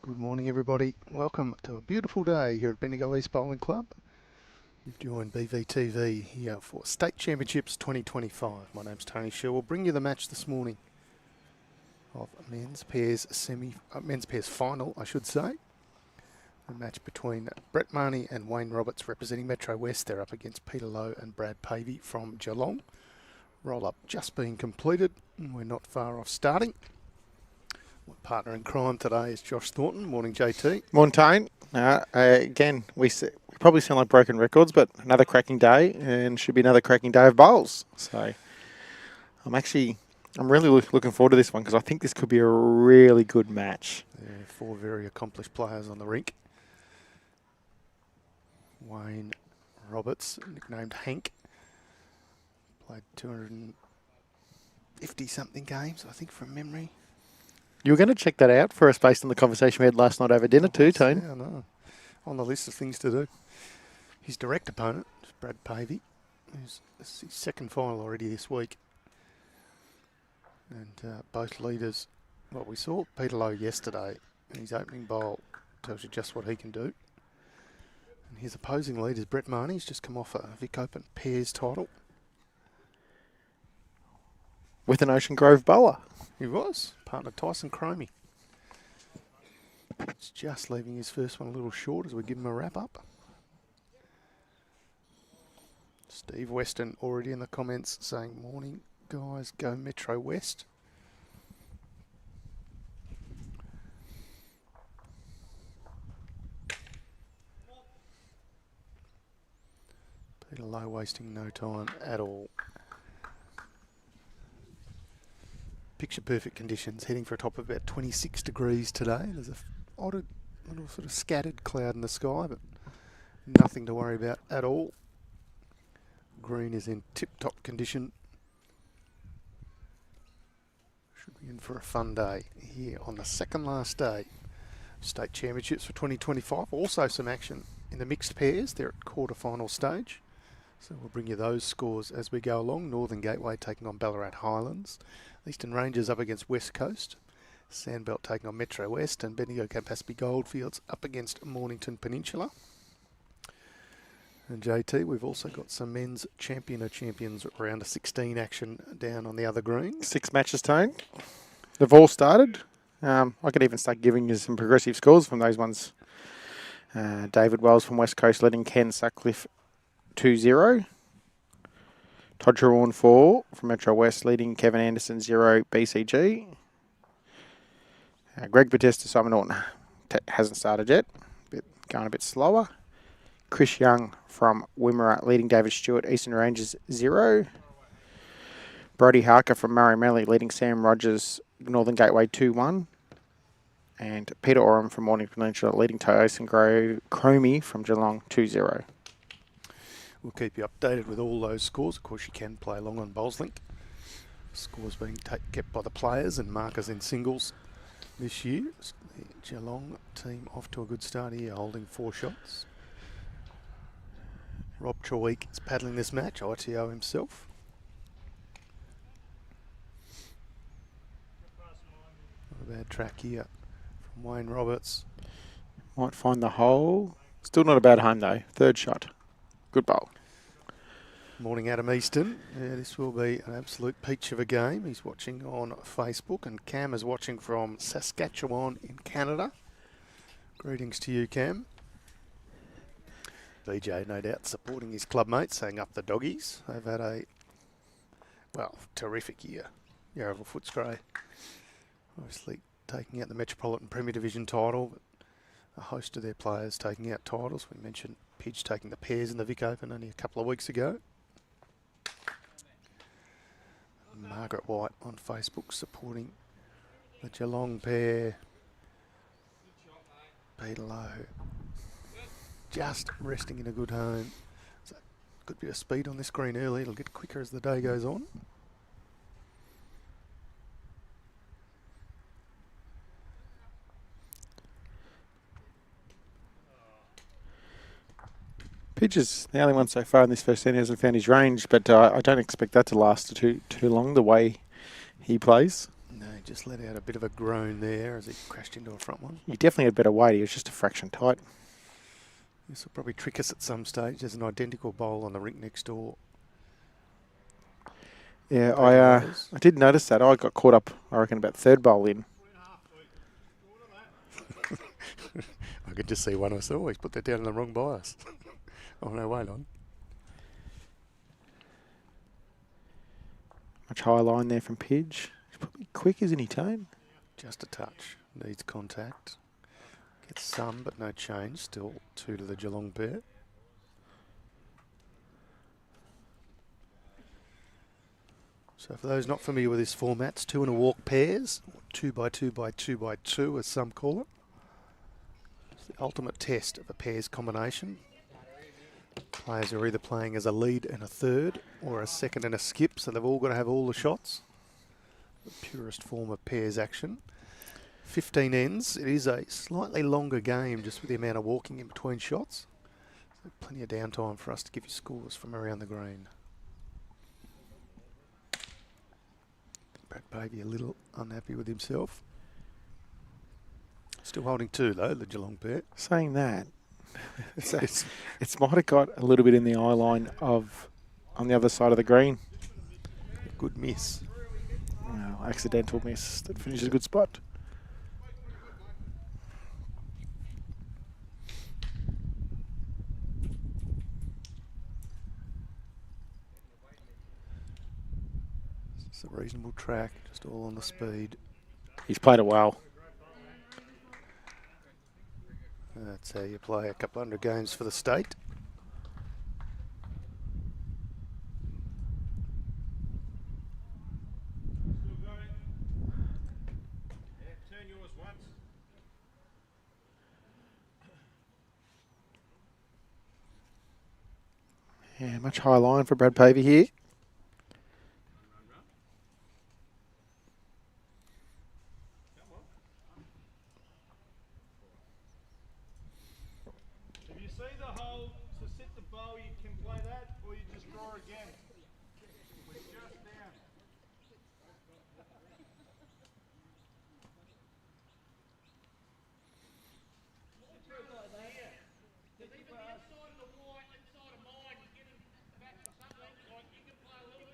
Good morning, everybody. Welcome to a beautiful day here at Bendigo East Bowling Club. You've joined BVTV here for State Championships 2025. My name's Tony Shear. We'll bring you the match this morning of men's pairs final, I should say. A match between Brett Mahoney and Wayne Roberts representing Metro West. They're up against Peter Lowe and Brad Pavey from Geelong. Roll-up just being completed, and we're not far off starting. My partner in crime today is Josh Thornton. Morning, JT. Morning, Tane. Again, we probably sound like broken records, but another cracking day, and should be another cracking day of bowls. So I'm really looking forward to this one because I think this could be a really good match. Yeah, four very accomplished players on the rink. Wayne Roberts, nicknamed Hank, played 250-something games, I think, from memory. You were going to check that out for us based on the conversation we had last night over dinner too, Tone. Yeah, I know. On the list of things to do. His direct opponent is Brad Pavey, who's his second final already this week. And both leaders, well, we saw Peter Lowe yesterday, and his opening bowl tells you just what he can do. And his opposing leaders, Brett Mahoney, he's just come off a Vic Open pairs title. With an Ocean Grove bowler. He was. Partner Tyson Cromie. He's just leaving his first one a little short as we give him a wrap-up. Steve Weston already in the comments saying, morning, guys, go Metro West. Peter Lowe wasting no time at all. Picture perfect conditions, heading for a top of about 26 degrees today. There's a odd little sort of scattered cloud in the sky, but nothing to worry about at all. Green is in tip-top condition. Should be in for a fun day here on the second last day. State Championships for 2025. Also some action in the mixed pairs. They're at quarter-final stage. So we'll bring you those scores as we go along. Northern Gateway taking on Ballarat Highlands. Eastern Rangers up against West Coast. Sandbelt taking on Metro West. And Bendigo Campaspe Goldfields up against Mornington Peninsula. And JT, we've also got some men's champion of champions round of 16 action down on the other green. 6 matches, Tone. They've all started. I could even start giving you some progressive scores from those ones. David Wells from West Coast leading Ken Sutcliffe 2-0. Todd Trawan 4 from Metro West leading Kevin Anderson 0 BCG. Greg Batista Simon Norton hasn't started yet, going a bit slower. Chris Young from Wimmera leading David Stewart Eastern Rangers 0. Brody Harker from Murray Melly leading Sam Rogers Northern Gateway 2-1. And Peter Oram from Mornington Peninsula leading Tyson Cromie from Geelong 2-0. We'll keep you updated with all those scores. Of course, you can play along on BowlsLink. Scores being kept by the players and markers in singles this year. The Geelong team off to a good start here, holding 4 shots. Rob Traweek is paddling this match, ITO himself. Not a bad track here from Wayne Roberts. Might find the hole. Still not a bad home though. 3rd shot. Good bowl. Morning, Adam Easton. Yeah, this will be an absolute peach of a game. He's watching on Facebook, and Cam is watching from Saskatchewan in Canada. Greetings to you, Cam. BJ, no doubt, supporting his club mates, saying up the doggies. They've had a, well, terrific year. Yarraville Footscray, obviously taking out the Metropolitan Premier Division title, but a host of their players taking out titles. We mentioned Pidge taking the pairs in the Vic Open only a couple of weeks ago. Margaret White on Facebook supporting the Geelong pair. Peter Lowe just resting in a good home. So good bit of speed on this green early. It'll get quicker as the day goes on. Pidge is the only one so far in this first end who hasn't found his range, but I don't expect that to last too long the way he plays. No, just let out a bit of a groan there as he crashed into a front one. He definitely had better weight. He was just a fraction tight. This will probably trick us at some stage. There's an identical bowl on the rink next door. Yeah, I did notice that. I got caught up, I reckon, about third bowl in. I could just see one of us always put that down in the wrong bias. Oh, no, wait on. Much higher line there from Pidge. He's probably quick, isn't he, Tone? Just a touch. Needs contact. Gets some, but no change. Still 2 to the Geelong pair. So for those not familiar with this format, it's 2 and a walk pairs, 2 by 2 by 2 by 2 as some call it. It's the ultimate test of a pairs combination. Players are either playing as a lead and a third or a second and a skip, so they've all got to have all the shots. The purest form of pairs action. 15 ends. It is a slightly longer game just with the amount of walking in between shots. So plenty of downtime for us to give you scores from around the green. Brad Pavey a little unhappy with himself. Still holding 2 though, the Geelong pair. Saying that, it's might have got a little bit in the eye line of on the other side of the green. Good miss. Oh, accidental miss that finishes a good spot. It's a reasonable track, just all on the speed. He's played it well. That's how you play a couple hundred games for the state. Yeah, much higher line for Brad Pavey here. If you see the hole to sit the bowl, you can play that, or you just draw again. We're just down.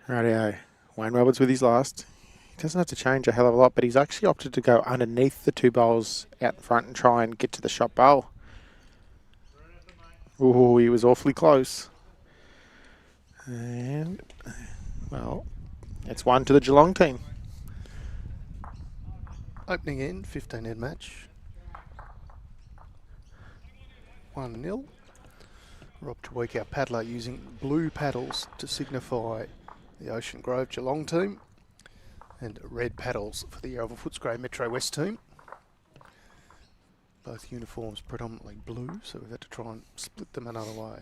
Rightio. Wayne Roberts with his last. He doesn't have to change a hell of a lot, but he's actually opted to go underneath the 2 bowls out in front and try and get to the shot bowl. Ooh, he was awfully close. And, well, it's 1 to the Geelong team. Opening end, 15 end match. 1-0. Rob Tweak, our paddler, using blue paddles to signify the Ocean Grove Geelong team, and red paddles for the Yarraville Footscray Metro West team. Both uniforms predominantly blue, so we've had to try and split them another way.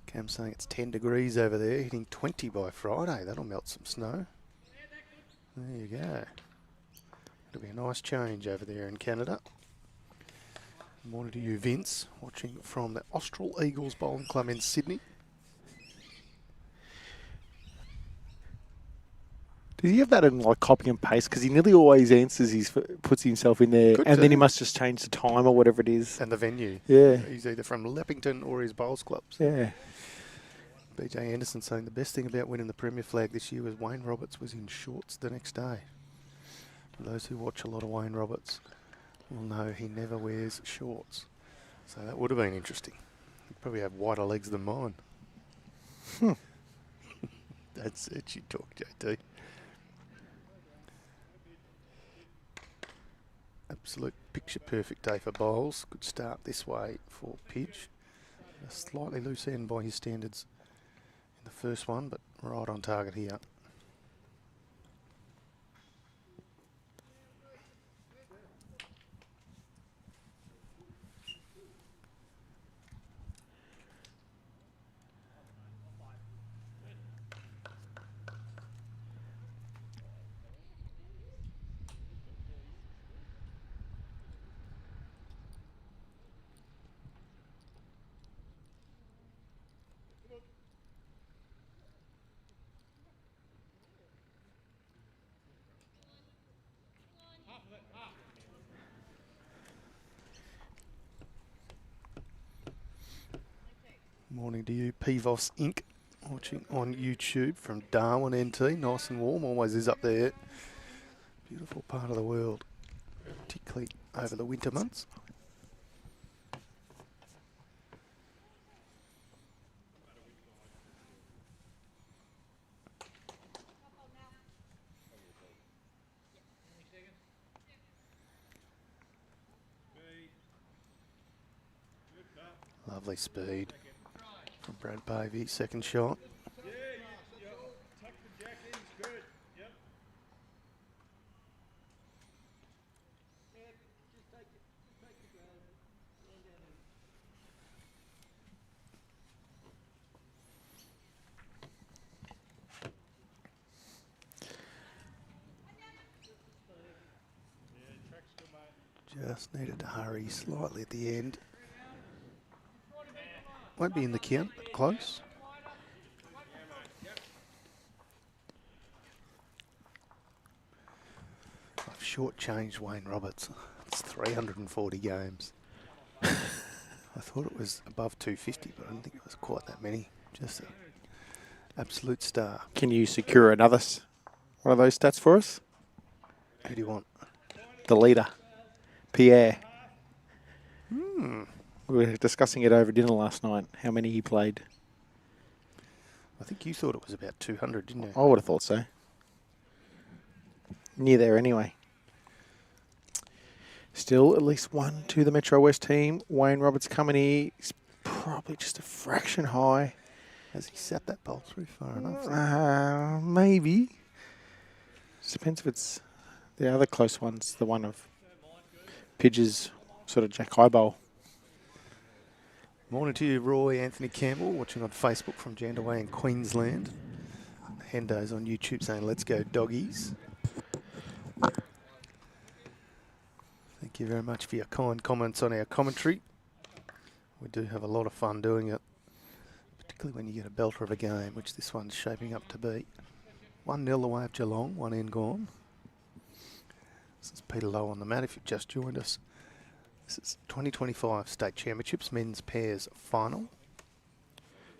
Cam's saying it's 10 degrees over there, hitting 20 by Friday. That'll melt some snow. There you go. It'll be a nice change over there in Canada. Morning to you, Vince, watching from the Austral Eagles Bowling Club in Sydney. Does he have that in like copy and paste? Because he nearly always answers, puts himself in there, Could and do. then he must just change the time or whatever it is. And the venue. Yeah. He's either from Leppington or his bowls clubs. Yeah. BJ Anderson saying the best thing about winning the Premier flag this year was Wayne Roberts was in shorts the next day. For those who watch a lot of Wayne Roberts will know he never wears shorts. So that would have been interesting. He'd probably have wider legs than mine. That's it, you talk, JT. Absolute picture perfect day for bowls. Good start this way for Pidge. A slightly loose end by his standards in the first one, but right on target here. Morning to you, Pivos Inc. Watching on YouTube from Darwin NT. Nice and warm, always is up there. Beautiful part of the world, particularly over the winter months. Lovely speed from Brad Pavey, second shot. Tuck the jack in, it's good. Yep. Just needed to hurry slightly at the end. Won't be in the count, but close. I've shortchanged Wayne Roberts. It's 340 games. I thought it was above 250, but I didn't think it was quite that many. Just an absolute star. Can you secure another one of those stats for us? Who do you want? The leader, Pierre. Hmm. We were discussing it over dinner last night, how many he played. I think you thought it was about 200, didn't you? I would have thought so. Near there anyway. Still at least one to the Metro West team. Wayne Roberts coming here. He's probably just a fraction high. Has he sat that ball through far enough? Maybe. Just depends if it's the other close ones, the one of Pidge's sort of Jack High Bowl. Morning to you, Roy Anthony Campbell, watching on Facebook from Jandaway in Queensland. Hendo's on YouTube saying, let's go doggies. Thank you very much for your kind comments on our commentary. We do have a lot of fun doing it, particularly when you get a belter of a game, which this one's shaping up to be. 1-0 away of Geelong, one end gone. This is Peter Lowe on the mat if you've just joined us. This is 2025 State Championships Men's Pairs Final.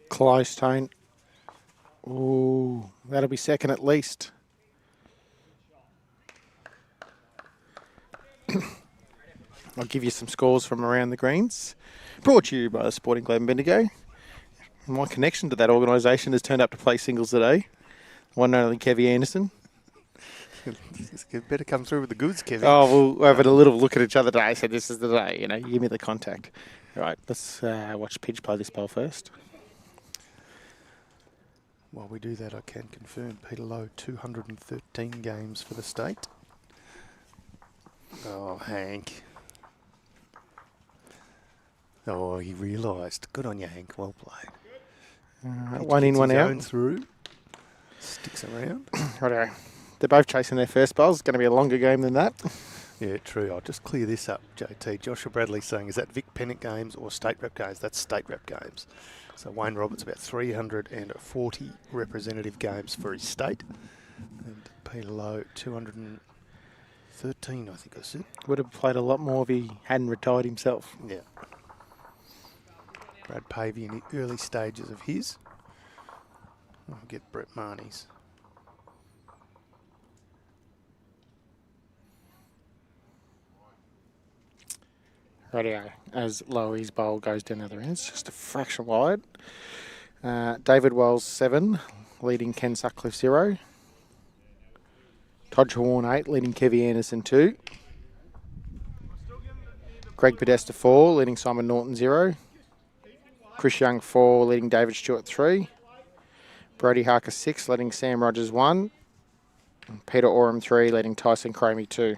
Close, Tone. Ooh, that'll be second at least. I'll give you some scores from around the greens. Brought to you by the Sporting Club in Bendigo. My connection to that organisation has turned up to play singles today. One and only Kevy Anderson. You better come through with the goods, Kevin. Oh, we're having a little look at each other today. So this is the day, you know, you give me the contact. All right, let's watch Pidge play this ball first. While we do that, I can confirm Peter Lowe, 213 games for the state. Oh, Hank. Oh, he realised. Good on you, Hank. Well played. One in, one out. Through. Sticks around. Righto. They're both chasing their first balls. It's going to be a longer game than that. Yeah, true. I'll just clear this up, JT. Joshua Bradley saying, is that Vic Pennant games or state rep games? That's state rep games. So Wayne Roberts about 340 representative games for his state. And Peter Lowe, 213, I think I said. Would have played a lot more if he hadn't retired himself. Yeah. Brad Pavey in the early stages of his. I'll get Brett Marnie's. Rightio. As Lowe's bowl goes down the other end, it's just a fraction wide. David Wells 7, leading Ken Sutcliffe 0. Todd Warren 8, leading Kevy Anderson 2. Greg Podesta 4, leading Simon Norton 0. Chris Young 4, leading David Stewart 3. Brody Harker 6, leading Sam Rogers 1. And Peter Oram 3, leading Tyson Cromie 2.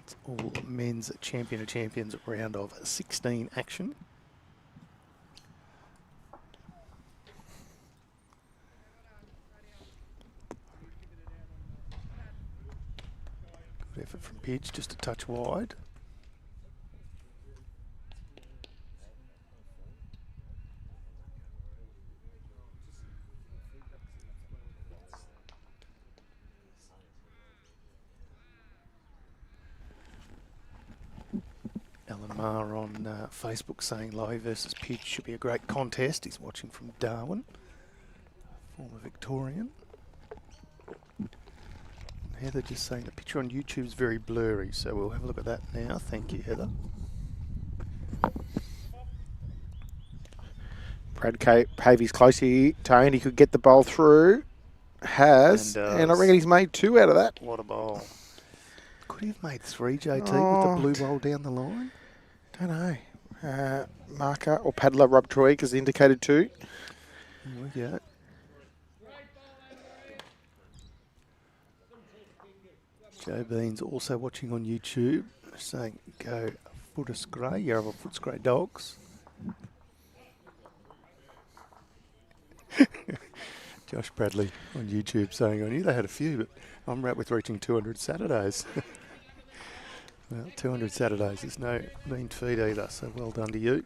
It's all men's champion of champions round of 16 action. Good effort from Pidge, just a touch wide. Omar on Facebook saying Lowe versus Pidge should be a great contest. He's watching from Darwin, former Victorian. And Heather just saying the picture on YouTube is very blurry, so we'll have a look at that now. Thank you, Heather. Brad Pavey's close here. Tony could get the bowl through. Has. And I reckon he's made 2 out of that. What a bowl. Could he have made 3, JT, with Oh, the blue bowl down the line? Don't know. Marker or paddler Rob Troy has indicated 2. Here we go. Joe Bean's also watching on YouTube, saying go Footus Grey, Yarraville Foots Grey Dogs. Josh Bradley on YouTube saying, I knew they had a few, but I'm right with reaching 200 Saturdays. Well, 200 Saturdays is no mean feat either, so well done to you.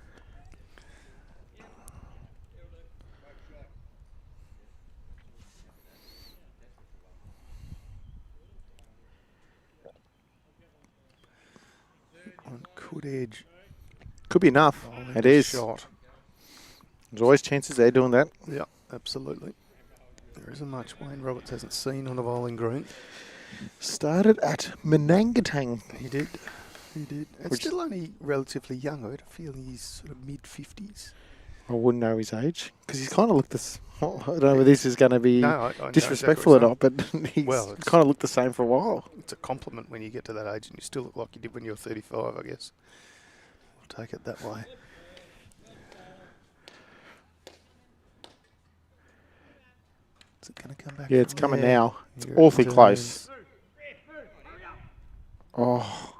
One could edge. Could be enough. Oh, It is. Shot. There's always chances they're doing that. Yeah, absolutely. There isn't much Wayne Roberts hasn't seen on the bowling green. Started at Menangatang. He did. He did. And Which- still only relatively young. I had a feeling he's sort of mid-50s. I wouldn't know his age because he's kind of looked this. I don't know whether this is going to be No, I know disrespectful exactly or not, but he's Well, it's- kind of looked the same for a while. It's a compliment when you get to that age and you still look like you did when you were 35, I guess. We'll take it that way. Is it going to come back? Yeah, it's from coming there? now. It's Here it awfully returns. close. Oh,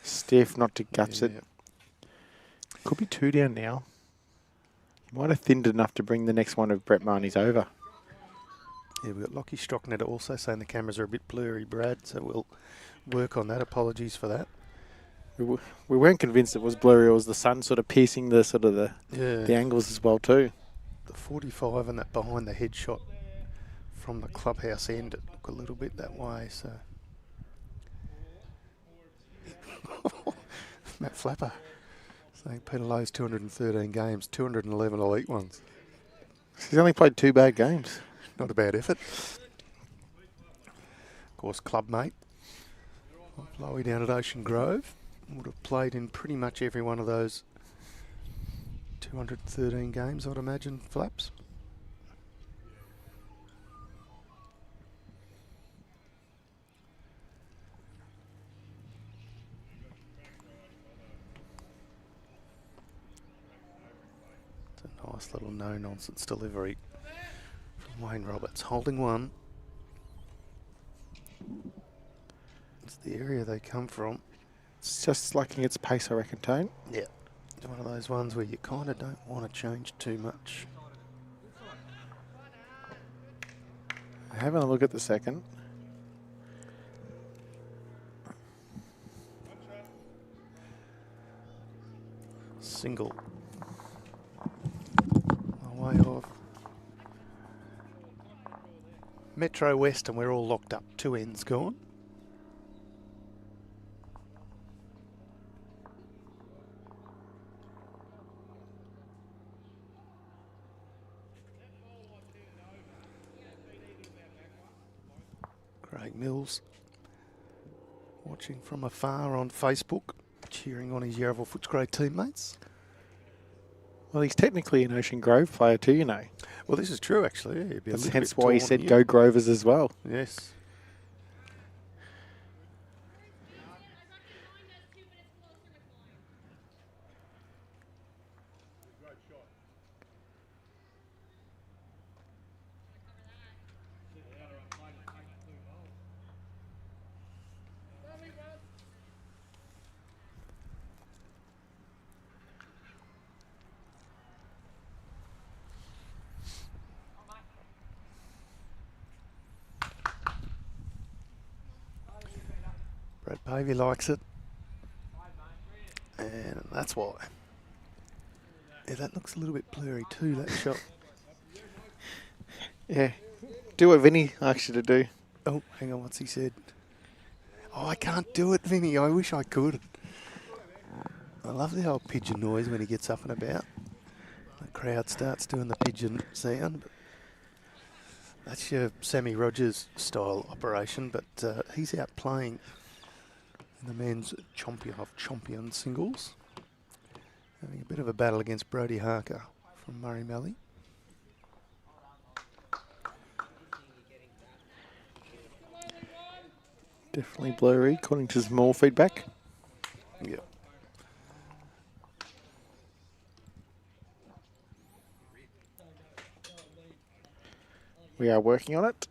stiff, not to guts it. Yeah. Could be 2 down now. He might have thinned enough to bring the next one of Brett Marnie's over. Yeah, we've got Lockie Strocknet also saying the cameras are a bit blurry, Brad, so we'll work on that. Apologies for that. We weren't convinced it was blurry. It was the sun sort of piercing the sort of the Yeah, angles as well too. the 45 and that behind the head shot from the clubhouse end, it looked a little bit that way, so. Matt Flapper saying Peter Lowe's 213 games, 211 elite ones. He's only played 2 bad games. Not a bad effort. Of course, clubmate, Lowe down at Ocean Grove, would have played in pretty much every one of those 213 games, I'd imagine, Flaps. It's a nice little no-nonsense delivery from Wayne Roberts, holding one. It's the area they come from. It's just lacking its pace, I reckon, Tone. Yeah. It's one of those ones where you kind of don't want to change too much. Having a look at the second. Single. Away off. Metro West, and we're all locked up. 2 ends gone. Craig Mills watching from afar on Facebook, cheering on his Yarraville Footscray teammates. Well, he's technically an Ocean Grove player too, you know. Well, this is true, actually. Yeah, he'd be a That's little hence bit why he taller said than go you. Grovers as well. Yes. Brad Pavey likes it. And that's why. Yeah, that looks a little bit blurry too, that shot. Yeah. Do what Vinny asked you to do. Oh, hang on, what's he said? Oh, I can't do it, Vinny. I wish I could. I love the old pigeon noise when he gets up and about. The crowd starts doing the pigeon sound. That's your Sammy Rogers style operation, but he's out playing in the men's champion singles. Having a bit of a battle against Brody Harker from Murray Mallee. Definitely blurry, according to some more feedback. Yep. We are working on it.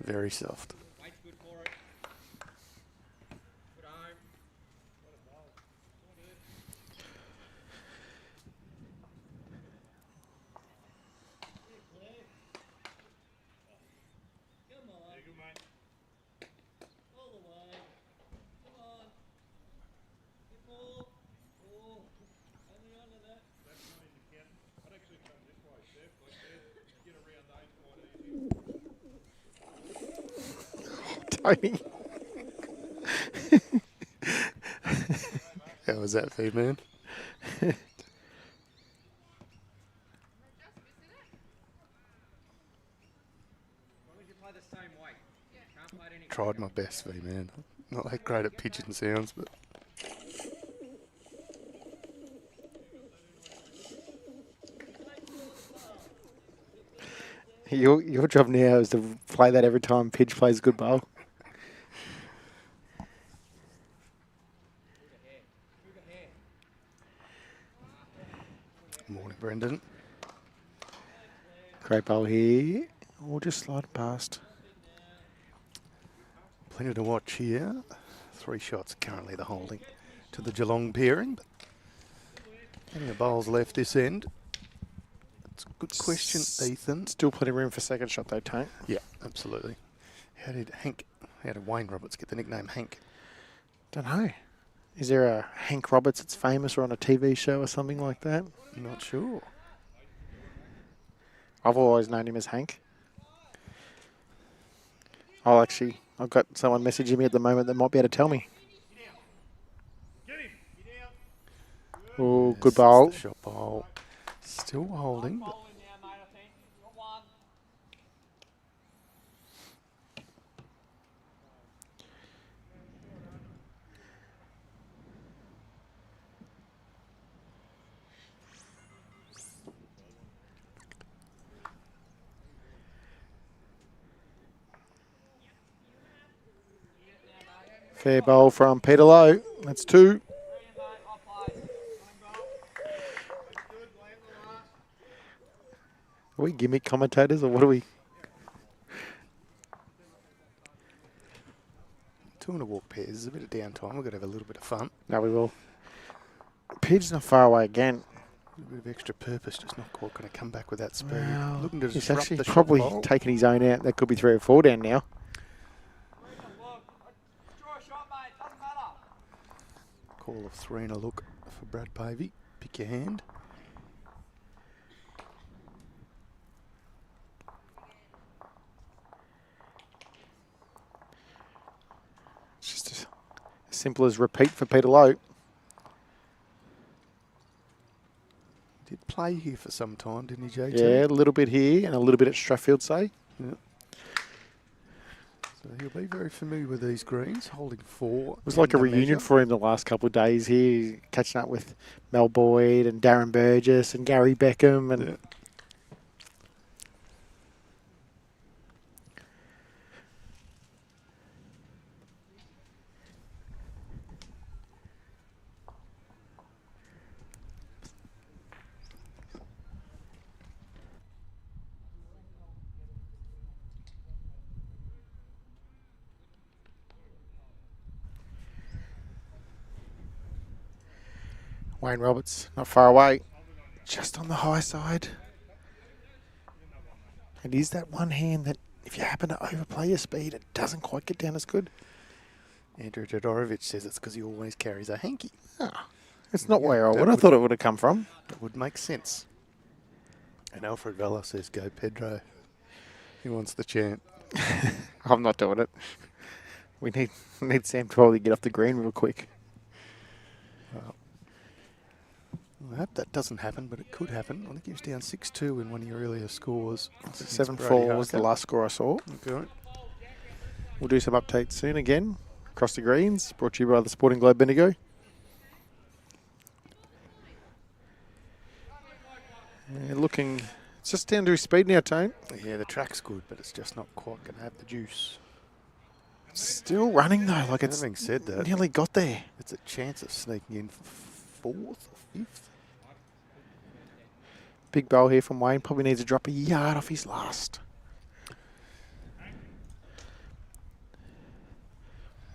Very soft. Tony. How was that feed, man? Tried my best, V man. Not that great at pigeon sounds, but Your job now is to play that every time Pidge plays a good bowl. morning, Brendan. Great bowl here. We'll just slide past. Plenty to watch here. 3 shots currently the holding to the Geelong pairing. Plenty of bowls left this end. It's a good question, Ethan. Still plenty of room for second shot though, Tone. Yeah, absolutely. How did Wayne Roberts get the nickname Hank? Don't know. Is there a Hank Roberts that's famous or on a TV show or something like that? Not sure. I've always known him as Hank. I've got someone messaging me at the moment that might be able to tell me. Oh, good bowl. The shot bowl. Still holding. But Fair bowl from Peter Lowe. That's 2. Are we gimmick commentators or what are we? two in a walk pairs. There's a bit of downtime. We've got to have a little bit of fun. No, we will. Pidge's not far away again. A bit of extra purpose, just not quite going to come back with that speed. Well, Looking to he's disrupt actually the shot probably bowl. taking his own out. That could be 3 or 4 down now. Call of 3 and a look for Brad Pavey. Pick your hand. It's just as simple as repeat for Peter Lowe. Did play here for some time, didn't he, JT? Yeah, a little bit here and a little bit at Strathfield, say. Yeah. So he'll be very familiar with these greens, holding 4. It was like a reunion for him the last couple of days here, catching up with Mel Boyd and Darren Burgess and Gary Beckham. And Yeah. Wayne Roberts, not far away, just on the high side. It is that one hand that if you happen to overplay your speed, it doesn't quite get down as good. Andrew Todorovic says it's because he always carries a hanky. It's not Yeah, where I that would have would- thought it would have come from. That would make sense. And Alfred Vella says, go Pedro. He wants the chant. I'm not doing it. We need Sam to probably get off the green real quick. I hope that doesn't happen, but it could happen. I think he was down 6-2 in one of your earlier scores. 7-4 was the last score I saw. Okay. We'll do some updates soon again. Across the greens, brought to you by the Sporting Globe Bendigo. Looking, it's just down to his speed now, Tone. Yeah, the track's good, but it's just not quite going to have the juice. Still running though, like it's Having said that, nearly got there. it's a chance of sneaking in for 4th or 5th. Big bowl here from Wayne. Probably needs to drop a yard off his last.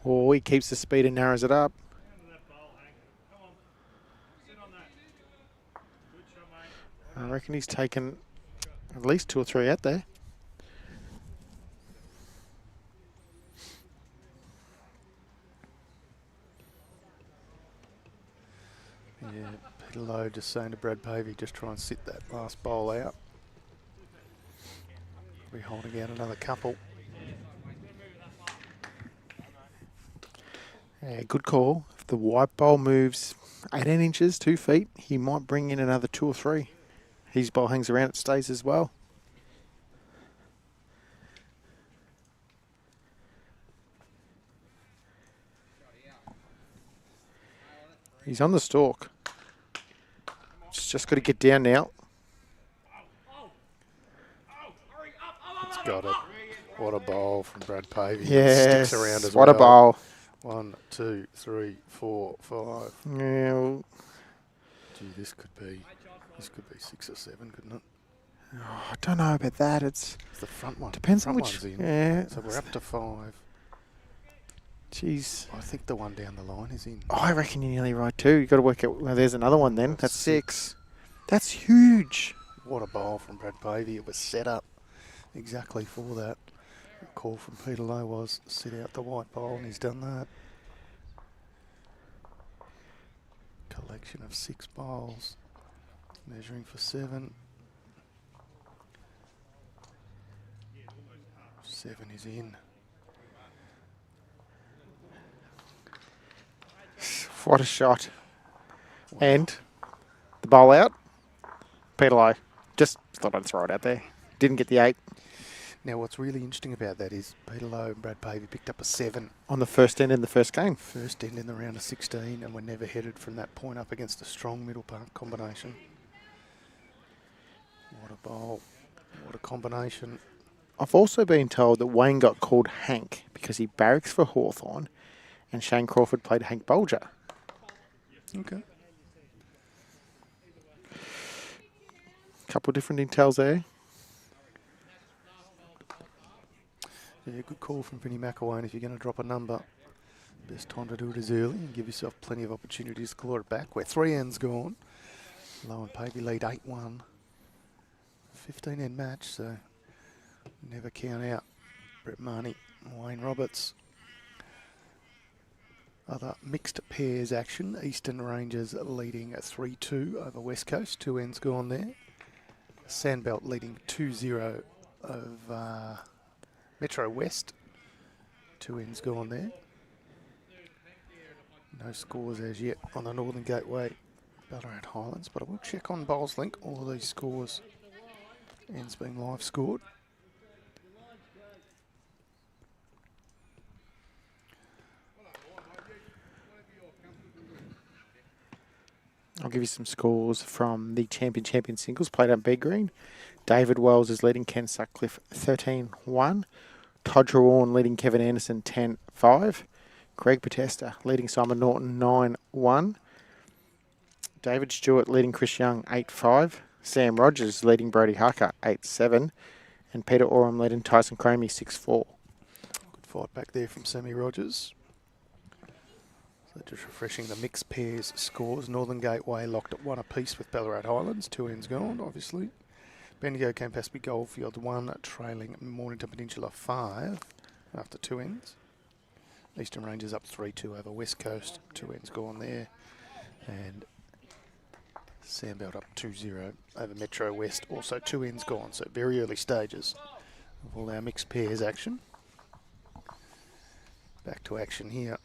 Oh, he keeps the speed and narrows it up. I reckon he's taken at least 2 or 3 out there. Yeah, Peter Lowe just saying to Brad Pavey, just try and sit that last bowl out. We're holding out another couple. Yeah, good call. If the white bowl moves 18 inches, 2 feet, he might bring in another 2 or 3. His bowl hangs around, it stays as well. He's on the stalk. Just got to get down now. It's got it. What a bowl from Brad Pavey. Yes, Sticks around as what well. a bowl. 1, 2, 3, 4, 5. Yeah, well, Gee, this could be 6 or 7, couldn't it? I don't know about that. It's The front one. depends the on front which. one's in. Yeah. So we're up to 5. Jeez. I think the one down the line is in. I reckon you're nearly right too. You've got to work out. Well, there's another one then. That's 6. 6. That's huge. What a bowl from Brad Pavey. It was set up exactly for that. The call from Peter Lowe was sit out the white bowl, and he's done that. Collection of 6 bowls. Measuring for 7. 7 is in. What a shot. And the bowl out. Peter Lowe. Just thought I'd throw it out there. Didn't get the 8 Now, what's really interesting about that is Peter Lowe and Brad Pavey picked up a 7 on the first end in the first game. first end in the round of 16, and were never headed from that point up against a strong middle park combination. What a bowl. What a combination. I've also been told that Wayne got called Hank because he barracks for Hawthorn and Shane Crawford played Hank Bolger. Okay. Couple of different intels there. Yeah, good call from Vinnie McElwain. If you're going to drop a number, best time to do it is early and give yourself plenty of opportunities to claw it back. We're 3 ends gone. Lowe and Pavey lead 8-1. 15 end match, so never count out Brett Marnie, Wayne Roberts. Other mixed pairs action. Eastern Rangers leading 3-2 over West Coast. 2 ends gone there. Sandbelt leading 2-0 over Metro West. 2 ends gone there. No scores as yet on the Northern Gateway Ballarat Highlands, but I will check on Bowls Link. All of these scores, ends being live scored. I'll give you some scores from the champion singles played at B Green. David Wells is leading Ken Sutcliffe 13-1. Todd Trawarn leading Kevin Anderson 10-5. Greg Potesta leading Simon Norton 9-1. David Stewart leading Chris Young 8-5. Sam Rogers leading Brody Harker 8-7. And Peter Oram leading Tyson Cromie 6-4. Good fight back there from Sammy Rogers. So just refreshing the mixed pairs scores. Northern Gateway locked at 1 apiece with Ballarat Highlands. 2 ends gone, obviously. Bendigo Campaspe Goldfield 1, trailing Mornington Peninsula 5 after 2 ends. Eastern Rangers up 3-2 over West Coast. 2 ends gone there. And Sandbelt up 2-0 over Metro West. Also 2 ends gone. So very early stages of all our mixed pairs action. Back to action here.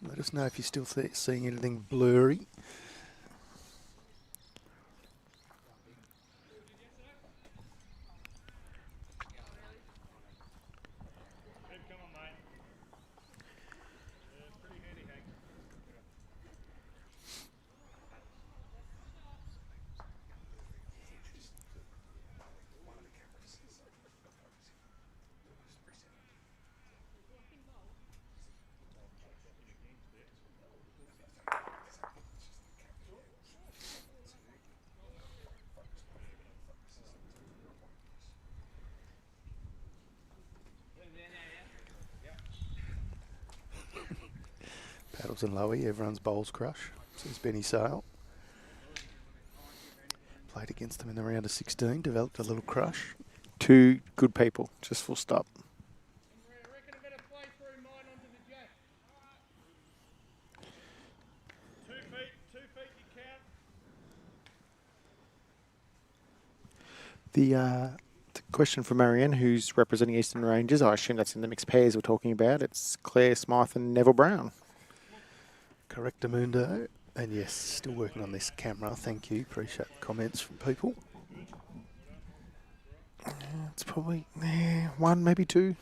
Let us know if you're still seeing anything blurry. Come on, mate. Pretty handy, Hank. Paddles and Lowe, everyone's bowls crush, says Benny Sale. Played against them in the round of 16, developed a little crush. 2 good people, just full stop. I reckon a bit of play through mine onto the jack. 2 feet, 2 feet you count. The question from Marianne, who's representing Eastern Rangers, I assume that's in the mixed pairs we're talking about. It's Claire Smythe and Neville Brown. Correctamundo. And yes, still working on this camera. Thank you. Appreciate the comments from people. It's probably 1, maybe 2.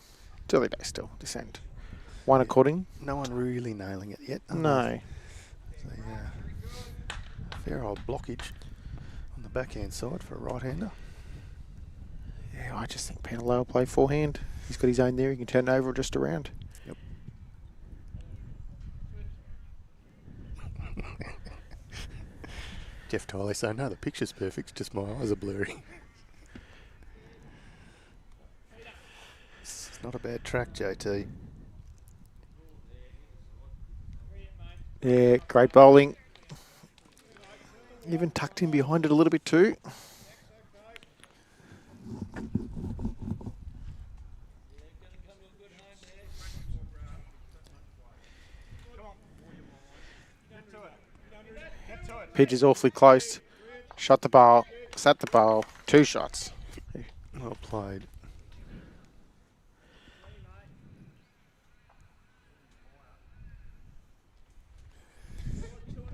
It's early days still, this end. 1 according. No one really nailing it yet. No. So, fair old blockage on the backhand side for a right-hander. Yeah, I just think Peter Lowe will play forehand. He's got his own there. He can turn over just around. Yep. Jeff Tiley saying, no, the picture's perfect, just my eyes are blurry. It's not a bad track, JT. Yeah, great bowling. Even tucked in behind it a little bit too. Pitch is awfully close. Shot the bowl, sat the bowl, 2 shots. Well played.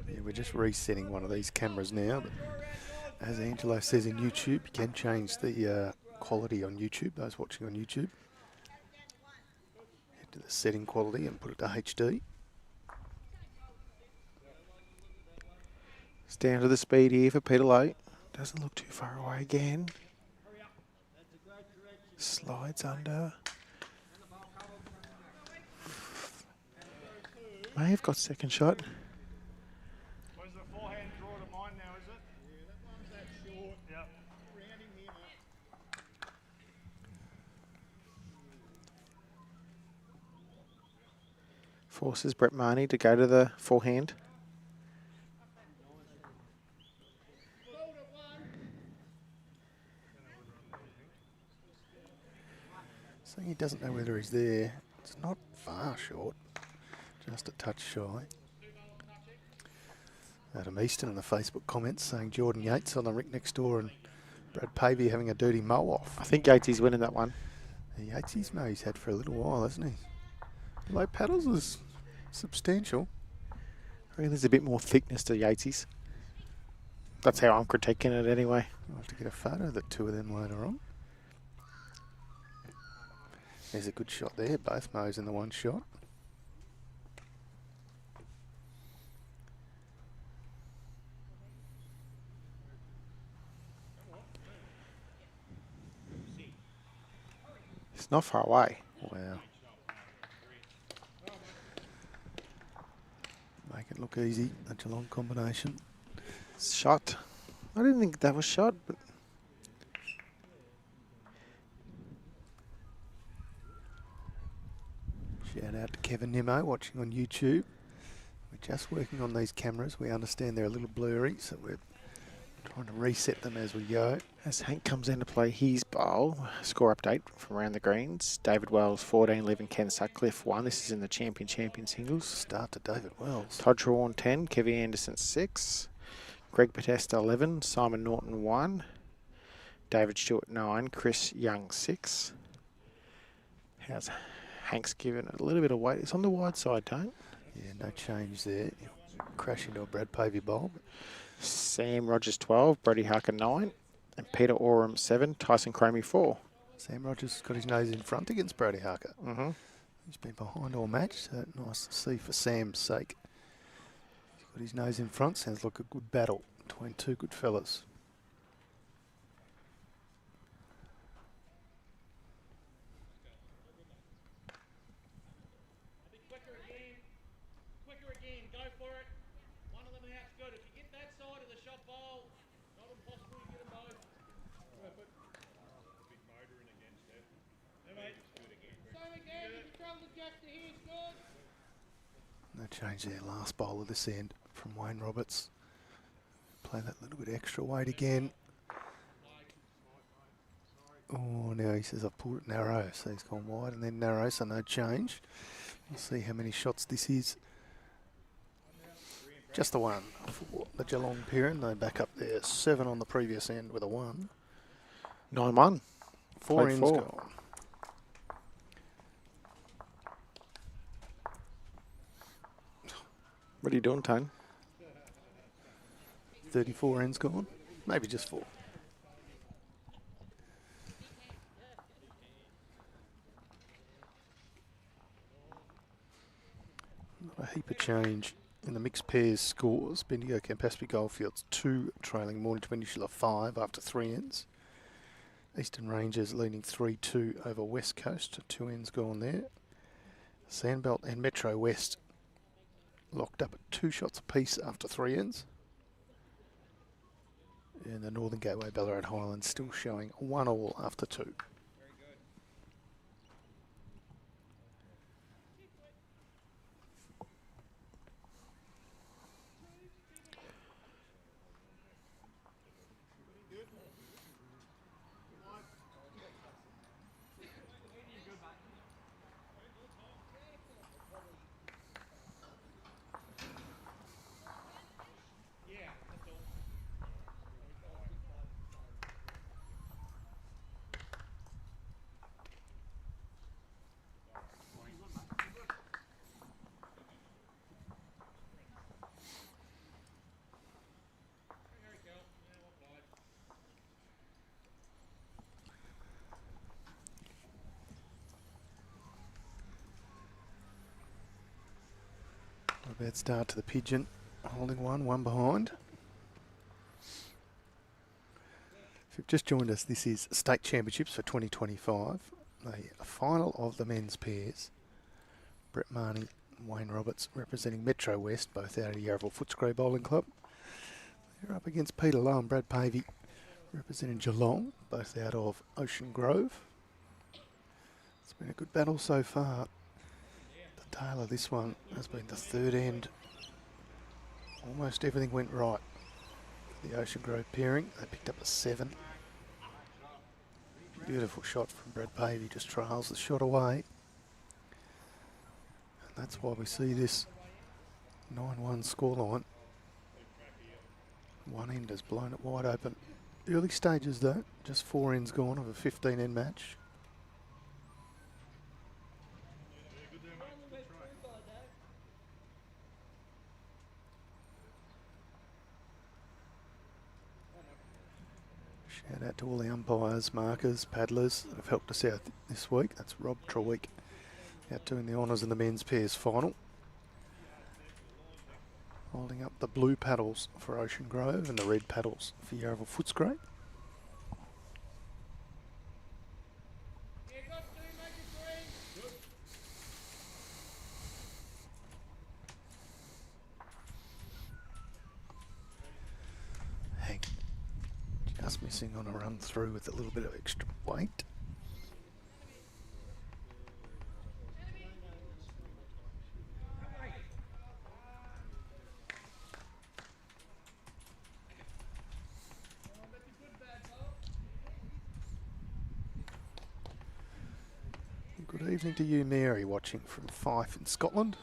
Yeah, we're just resetting one of these cameras now, but as Angelo says in YouTube, you can change the quality on YouTube, those watching on YouTube. Head to the setting quality and put it to HD. It's down to the speed here for Peter Lowe. Doesn't look too far away again. Slides under. May have got second shot. Where's the forehand draw to mine now, is it? Yeah, that one's that short. Yep. Rounding him up. Forces Brett Mahoney to go to the forehand. Saying he doesn't know whether he's there. It's not far short, just a touch shy. Adam Easton in the Facebook comments saying Jordan Yates on the rink next door and Brad Pavey having a dirty mow off. I think Yatesy's winning that one. Yatesy's mow he's had for a little while, hasn't he? Low paddles is substantial. I reckon there's a bit more thickness to Yatesy's. That's how I'm critiquing it anyway. I'll have to get a photo of the 2 of them later on. There's a good shot there, both mows in the 1 shot. It's not far away. Wow. Make it look easy, a Geelong combination. Shot. I didn't think that was shot, but Shout out to Kevin Nimmo watching on YouTube. We're just working on these cameras. We understand they're a little blurry, so we're Trying to reset them as we go. As Hank comes in to play his bowl, score update from around the greens. David Wells 14, leaving Ken Sutcliffe 1. This is in the champion singles. Start to David Wells. Todd Trawan 10, Kevy Anderson 6, Greg Potesta 11, Simon Norton 1, David Stewart 9, Chris Young 6. How's Hank's given it a little bit of weight? It's on the wide side, don't? Yeah, no change there. Crash into a Brad Pavey bowl. Sam Rogers 12, Brody Harker 9, and Peter Oram 7, Tyson Cromie 4. Sam Rogers has got his nose in front against Brody Harker. Mm-hmm. He's been behind all match, so nice to see for Sam's sake. He's got his nose in front. Sounds like a good battle between two good fellas. Quicker again, go for it. One of them out's good. If you get that side of the shot bowl, not impossible to get them both. Perfect. Big motor in against that. No, mate. Do it again. Same again, if you trouble the jack to here, it's good. No change there. Last bowl of this end from Wayne Roberts. Play that little bit extra weight again. Oh, now he says I've pulled it narrow, so he's gone wide and then narrow, so no change. We'll see how many shots this is. Just the one for the Geelong Piran. They back up there. 7 on the previous end with a 1. 9-1. 4 Played ends 4. gone. What are you doing, Tone? 34 ends gone. Maybe just 4. Not a heap of change in the mixed pairs scores. Bendigo Campaspe Goldfields 2, trailing Mornington Peninsula 5 after 3 ends. Eastern Rangers leading 3-2 over West Coast. 2 ends gone there. Sandbelt and Metro West locked up at 2 shots apiece after 3 ends. And the Northern Gateway Ballarat Highlands still showing 1-1 after 2. A bad start to the Pigeon, holding 1 behind. If you've just joined us, this is State Championships for 2025, the final of the men's pairs. Brett Marnie and Wayne Roberts representing Metro West, both out of Yarraville Footscray Bowling Club. They're up against Peter Lowe and Brad Pavey, representing Geelong, both out of Ocean Grove. It's been a good battle so far. The tail of this one has been the third end. Almost everything went right. The Ocean Grove pairing, they picked up a 7. Beautiful shot from Brad Pavey, just trails the shot away. And that's why we see this 9-1 scoreline. One end has blown it wide open. Early stages though, just 4 ends gone of a 15 end match. Shout out to all the umpires, markers, paddlers that have helped us out this week. That's Rob Treweek out doing the honours in the men's pairs final. Holding up the blue paddles for Ocean Grove and the red paddles for Yarraville Footscray. Hank just missing on a run through with a little bit of extra weight. evening to you, Mary, watching from Fife in Scotland.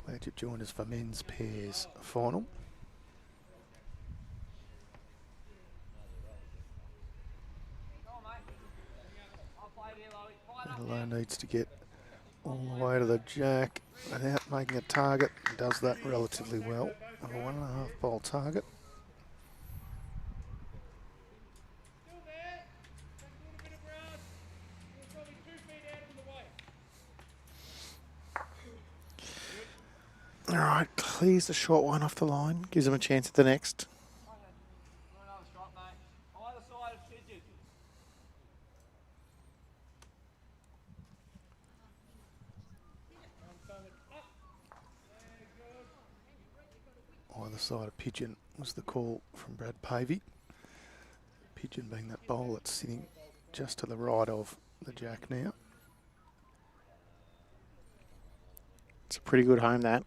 Glad you've joined us for men's pairs final. Lowe needs to get all the way to the jack without making a target. He does that relatively well. A 1.5 bowl target. Still there. Take a little bit of grass. You're probably 2 feet out from the weight. All right, clears the short one off the line. Gives him a chance at the next. Another shot, mate. Either side of pigeon. Either side of pigeon was the call from Brad Pavey. Pigeon being that bowl that's sitting just to the right of the jack now. It's a pretty good home, that.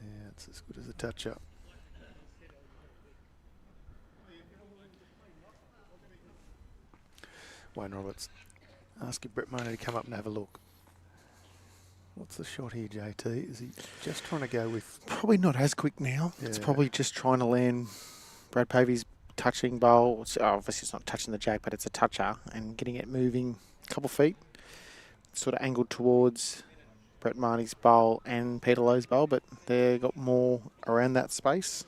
Yeah, it's as good as a touch-up. Wayne Roberts asking Brett Mahoney to come up and have a look. What's the shot here, JT? Is he just trying to go with... Probably not as quick now. Yeah. It's probably just trying to land Brad Pavey's touching bowl. Obviously, it's not touching the jack, but it's a toucher. And getting it moving a couple feet. Sort of angled towards Brett Mahoney's bowl and Peter Lowe's bowl, but they've got more around that space.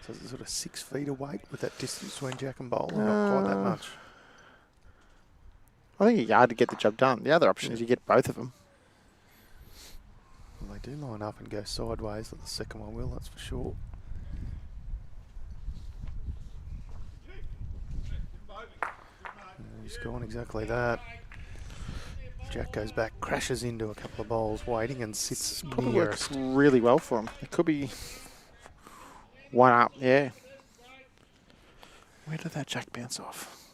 So it's sort of 6 feet away with that distance between jack and bowl, or not quite that much. I think a yard to get the job done. The other option is you get both of them. Well, they do line up and go sideways, but the second one will, that's for sure. And he's gone exactly that. Jack goes back, crashes into a couple of bowls waiting and sits Probably nearest. works really well for him. It could be one up, yeah. Where did that jack bounce off?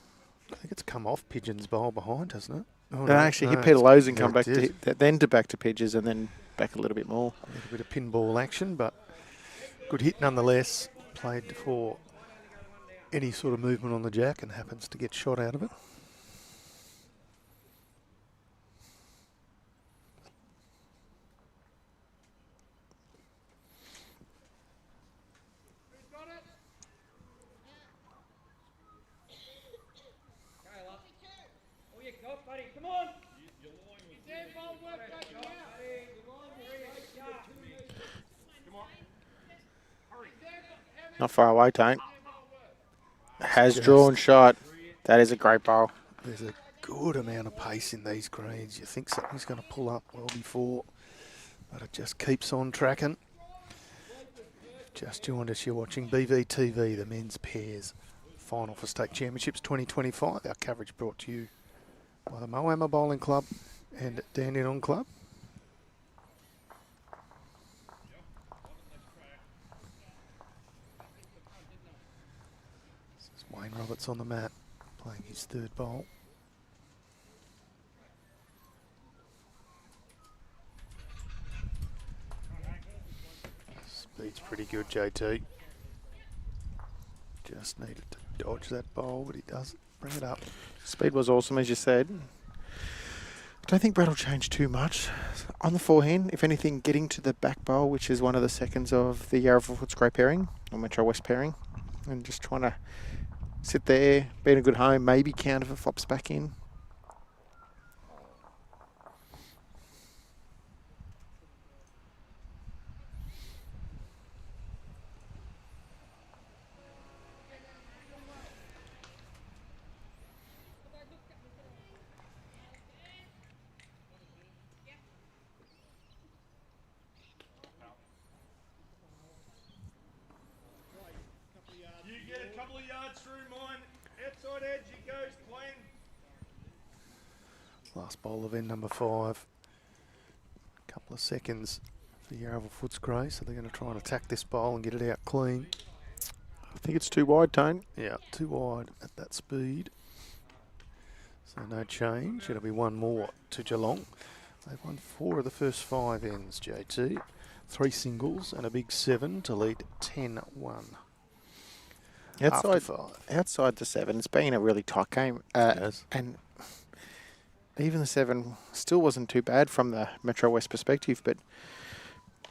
I think it's come off Pigeon's bowl behind, hasn't it? Oh, No, actually hit Peter it's- Lowe's and yeah, come back it did. to then to back to Pidges and then back a little bit more. A little bit of pinball action, but good hit nonetheless. Played for any sort of movement on the jack and happens to get shot out of it. Who's got it? Kayla. Oh, you got, buddy. Come on. Your line was damn bold work taking out. Your line was really sharp. Come on. Hurry. Not far away, Tone. Has drawn shot. That is a great bowl. There's a good amount of pace in these greens. You think something's going to pull up well before, but it just keeps on tracking. Just joined us, you're watching BVTV, the men's pairs final for State Championships 2025. Our coverage brought to you by the Moama Bowling Club and Dandenong Club. This is Wayne Roberts on the mat, playing his third bowl. Speed's pretty good, JT. Just needed to dodge that bowl, but he does bring it up. Speed was awesome, as you said. I don't think Brad will change too much. On the forehand, if anything, getting to the back bowl, which is one of the seconds of the Yarra Footscray pairing, or Metro West pairing, and just trying to sit there, being a good home, maybe count if it flops back in. You get a couple of yards through mine. Outside edge, he goes clean. Last bowl of end number 5. Couple of seconds for Yarra Footscray, so they're going to try and attack this bowl and get it out clean. I think it's too wide, Tone. Yeah, too wide at that speed. So no change. It'll be one more to Geelong. They've won 4 of the first 5 ends, JT. 3 singles and a big 7 to lead 10-1. After Outside, 5. outside the 7, it's been a really tight game. Yes. And Even the 7 still wasn't too bad from the Metro West perspective, but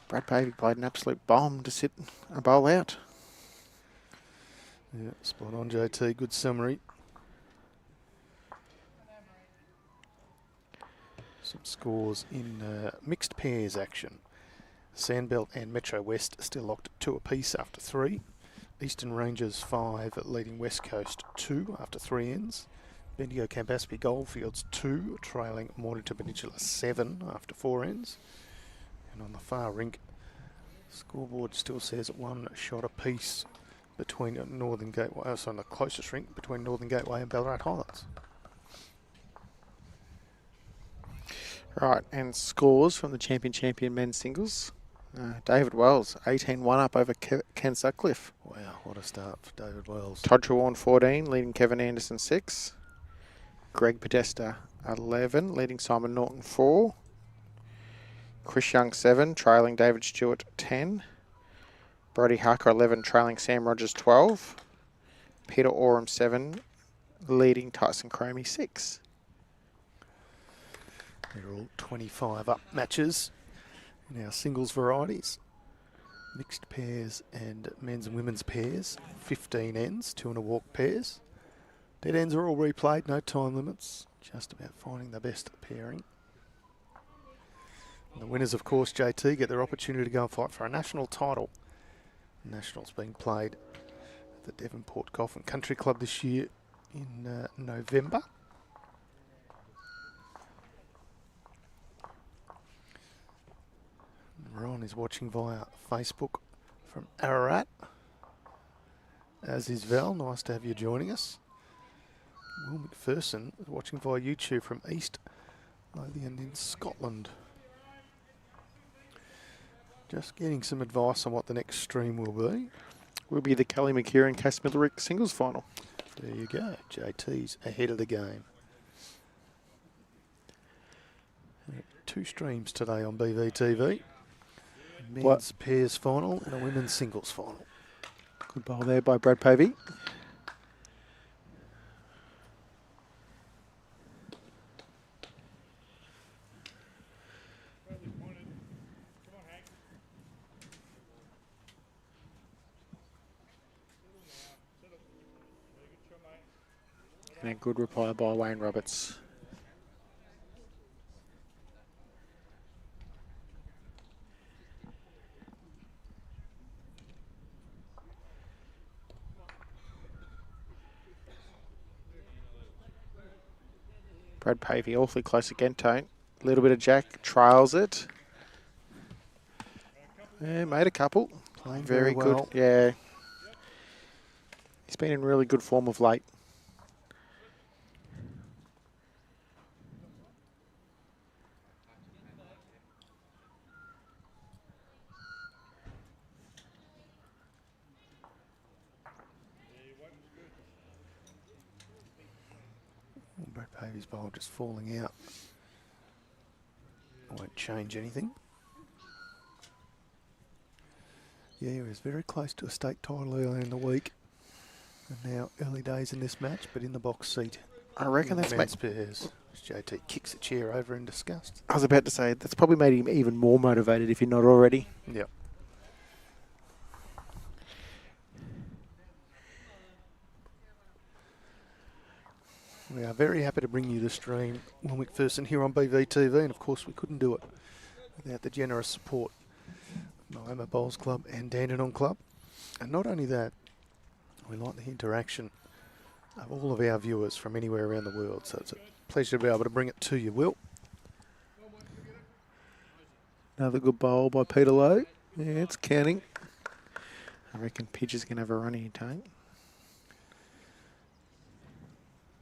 Brad Pavey played an absolute bomb to sit a bowl out. Yeah, spot on, JT. Good summary. Some scores in mixed pairs action. Sandbelt and Metro West still locked at 2 apiece after 3. Eastern Rangers 5 leading West Coast 2 after 3 ends. Bendigo Campaspe Goldfields 2 trailing Mornington Peninsula 7 after 4 ends. And on the far rink, scoreboard still says 1 shot apiece between Northern Gateway, so on the closest rink between Northern Gateway and Ballarat Highlands. Right, and scores from the champion men's singles. David Wells, 18-1 up over Ken Sutcliffe. Wow, what a start for David Wells. Todd Trewarn, 14, leading Kevin Anderson, 6. Greg Podesta, 11, leading Simon Norton, 4. Chris Young, 7, trailing David Stewart, 10. Brody Harker, 11, trailing Sam Rogers, 12. Peter Oram, 7, leading Tyson Cromie, 6. They're all 25 up matches in our singles varieties. Mixed pairs and men's and women's pairs, 15 ends, 2 and a walk pairs. Dead ends are all replayed, no time limits, just about finding the best pairing. And the winners, of course, JT, get their opportunity to go and fight for a national title. The Nationals being played at the Devonport Golf and Country Club this year in November. Ron is watching via Facebook from Ararat, as is Val. Nice to have you joining us. Will McPherson is watching via YouTube from East Lothian in Scotland. Just getting some advice on what the next stream will be. Will be the Kelly McKieran Cass Millerick singles final. There you go. JT's ahead of the game. 2 streams today on BVTV. Men's pairs final and a women's singles final. Good bowl there by Brad Pavey. And a good reply by Wayne Roberts. Brad Pavey awfully close again, Tone. A little bit of Jack, trials it. Yeah, made a couple. Playing Very very good. well. Yeah. He's been in really good form of late. Brad Pavey's bowl just falling out. Won't change anything. Yeah, he was very close to a state title earlier in the week. And now early days in this match, but in the box seat. I reckon that's men's pairs. JT kicks the chair over in disgust. I was about to say, that's probably made him even more motivated if you're not already. Yep. We are very happy to bring you the stream, Will McPherson, here on BVTV, and of course we couldn't do it without the generous support of Moama Bowls Club and Dandenong Club. And not only that, we like the interaction of all of our viewers from anywhere around the world, so it's a pleasure to be able to bring it to you, Will. Another good bowl by Peter Lowe. Yeah, it's counting. I reckon Pidge's going to have a run here, Tone.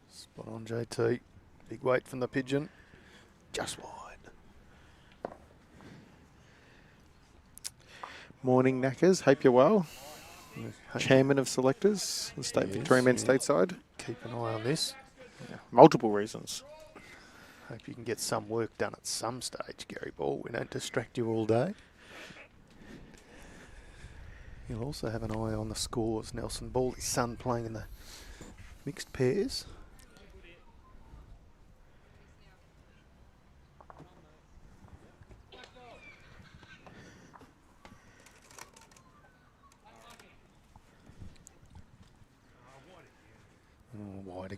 Spot on, JT. Big weight from the pigeon. Just wide. Morning, Knackers. Hope you're well. Hope- Chairman of selectors, the State Yes, Victorian Men's yeah. Stateside. Keep an eye on this. Multiple reasons. Hope you can get some work done at some stage, Gary Ball. We don't distract you all day. You'll also have an eye on the scores. Nelson Ball, his son, playing in the mixed pairs.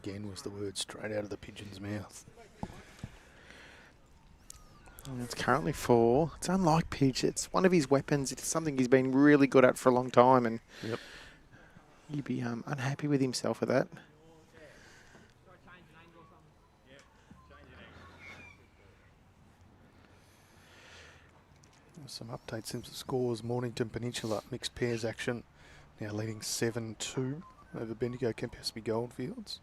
again was the word straight out of the pigeon's mouth. And it's currently 4. It's unlike Pidge. It's one of his weapons. It's something he's been really good at for a long time, and Yep. he'd be unhappy with himself with that. Some updates since the scores. Mornington Peninsula mixed pairs action now leading 7-2 over Bendigo Campaspe Goldfields.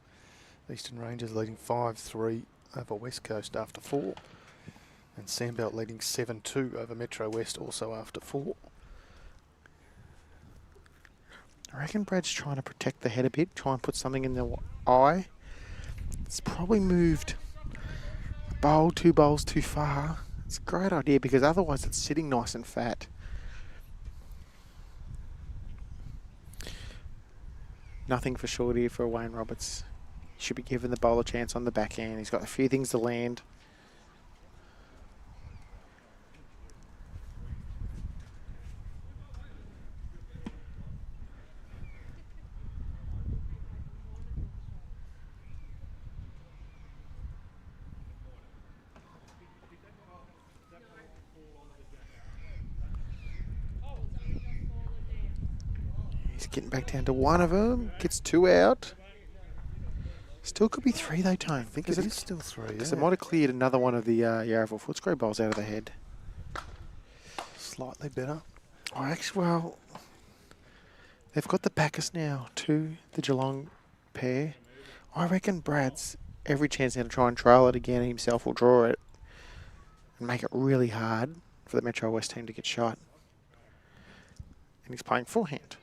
Eastern Rangers leading 5-3 over West Coast after 4. And Sandbelt leading 7-2 over Metro West also after 4. I reckon Brad's trying to protect the head a bit, try and put something in the eye. It's probably moved a bowl, 2 bowls too far. It's a great idea because otherwise it's sitting nice and fat. Nothing for short here for Wayne Roberts. He should be given the bowl a chance on the backhand. He's got a few things to land. He's getting back down to 1 of them. Gets 2 out. Still could be 3 though, Tone. I think it is still 3. Because Yeah. it might have cleared another one of the Yarraville Footscray bowls out of the head. Slightly better. Oh, actually, well, they've got the backers now to the Geelong pair. I reckon Brad's every chance now to try and trail it again and himself will draw it and make it really hard for the Metro West team to get shot. And he's playing forehand.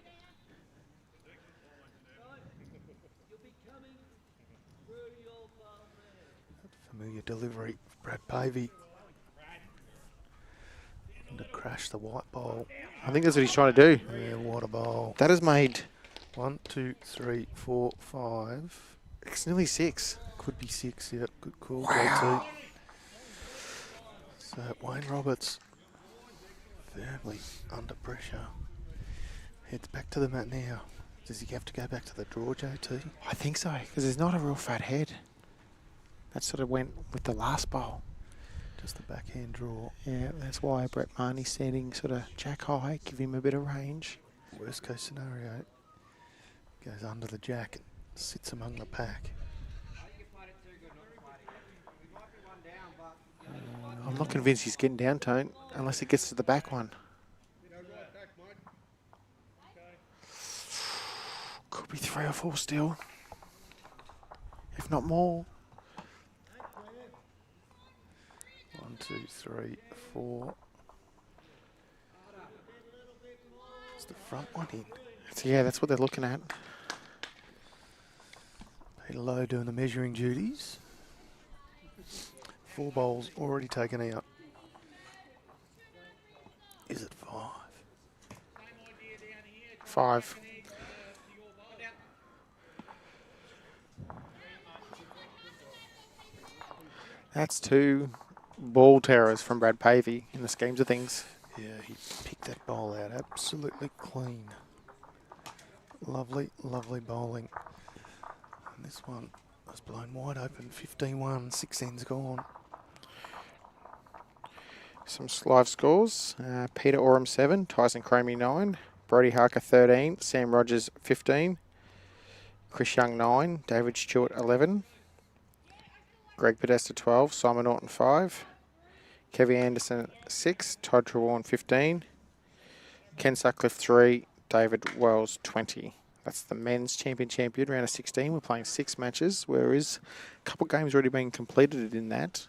Familiar delivery. Brad Pavey. And to crash the white bowl. I think that's what he's trying to do. Yeah, what a bowl. That has made 1, 2, 3, 4, 5. it's nearly 6. Could be 6. Yep, good call. Wow. JT. So Wayne Roberts firmly under pressure. Heads back to the mat now. Does he have to go back to the draw, JT? I think so, because there's not a real fat head. That sort of went with the last bowl. Just the backhand draw. Yeah, that's why Brett Marnie's standing sort of jack high, give him a bit of range. Worst case scenario. Goes under the jack and sits among the pack. I'm not convinced he's getting down, Tone, unless it gets to the back one. Could be 3 or 4 still, if not more. 1, 2, 3, 4. Is the front one in? So yeah, that's what they're looking at. Peter Lowe doing the measuring duties. 4 bowls already taken out. Is it 5? 5. That's 2 ball terrors from Brad Pavey in the schemes of things. Yeah, he picked that bowl out absolutely clean. Lovely, lovely bowling. And this one was blown wide open, 15-1, 6 ends gone. Some live scores. Peter Oram 7, Tyson Cramey 9, Brody Harker 13, Sam Rogers 15, Chris Young 9, David Stewart 11, Greg Podesta 12, Simon Norton 5, Kevin Anderson 6, Todd Trewarn 15, Ken Sutcliffe 3, David Wells 20. That's the men's champion round of 16. We're playing 6 matches, whereas a couple of games already been completed in that.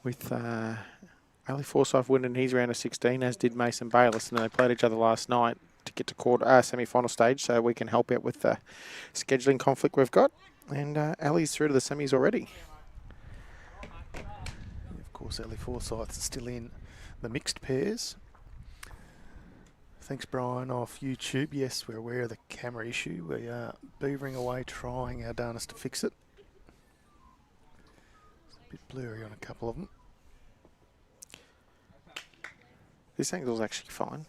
With Ali Forsyth winning his round of 16, as did Mason Bayliss, and they played each other last night to get to semi-final stage, so we can help out with the scheduling conflict we've got. And Ali's through to the semis already. Of course, Ali Forsyth's still in the mixed pairs. Thanks, Brian, off YouTube. Yes, we're aware of the camera issue. We are beavering away, trying our darnest to fix it. It's a bit blurry on a couple of them. This angle's actually fine.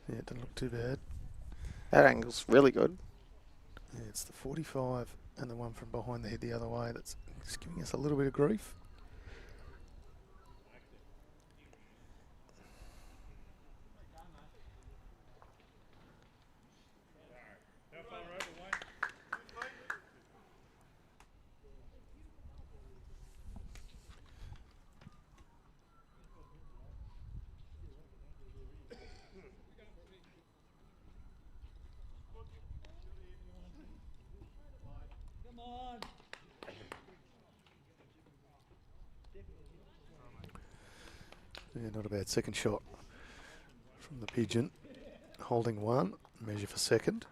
Yeah, it doesn't look too bad. That angle's really good. Yeah, it's the 45 and the one from behind the head the other way that's just giving us a little bit of grief. How far over, Wayne? Come on. Yeah, not a bad second shot from the pigeon. Holding one, measure for second.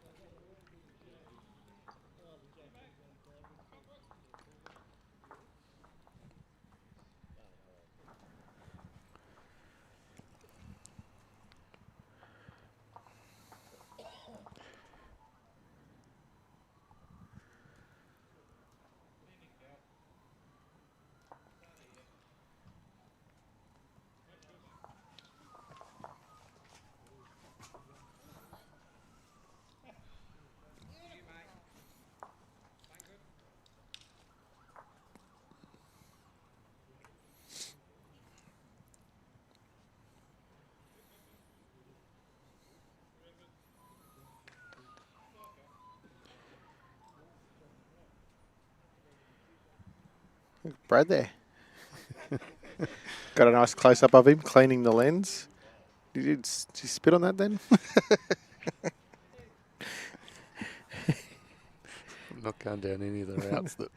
Brad there. Got a nice close-up of him cleaning the lens. Did you spit on that then? I'm not going down any of the routes that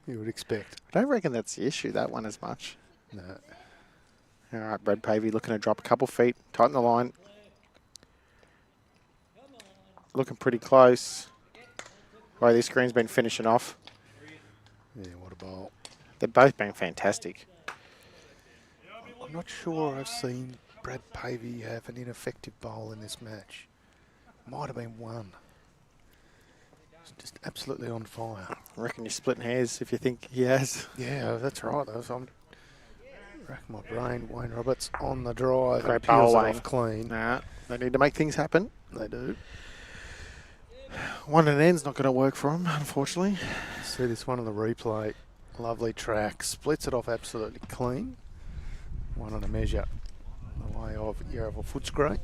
you would expect. I don't reckon that's the issue, that one, as much. No. All right, Brad Pavey looking to drop a couple feet, tighten the line. Looking pretty close. Well, this green's been finishing off. Yeah, what a bowl. They've both been fantastic. I'm not sure I've seen Brad Pavey have an ineffective bowl in this match. Might have been one. He's just absolutely on fire. I reckon you're splitting hairs if you think he has. Yeah, that's right. I'm racking my brain. Wayne Roberts on the drive. Great And peels bowl, it Wayne. off clean. Nah, they need to make things happen. They do. One and end's not going to work for him, unfortunately. See this one on the replay. Lovely track. Splits it off absolutely clean. One on a measure. The way of Yarraville Footscray.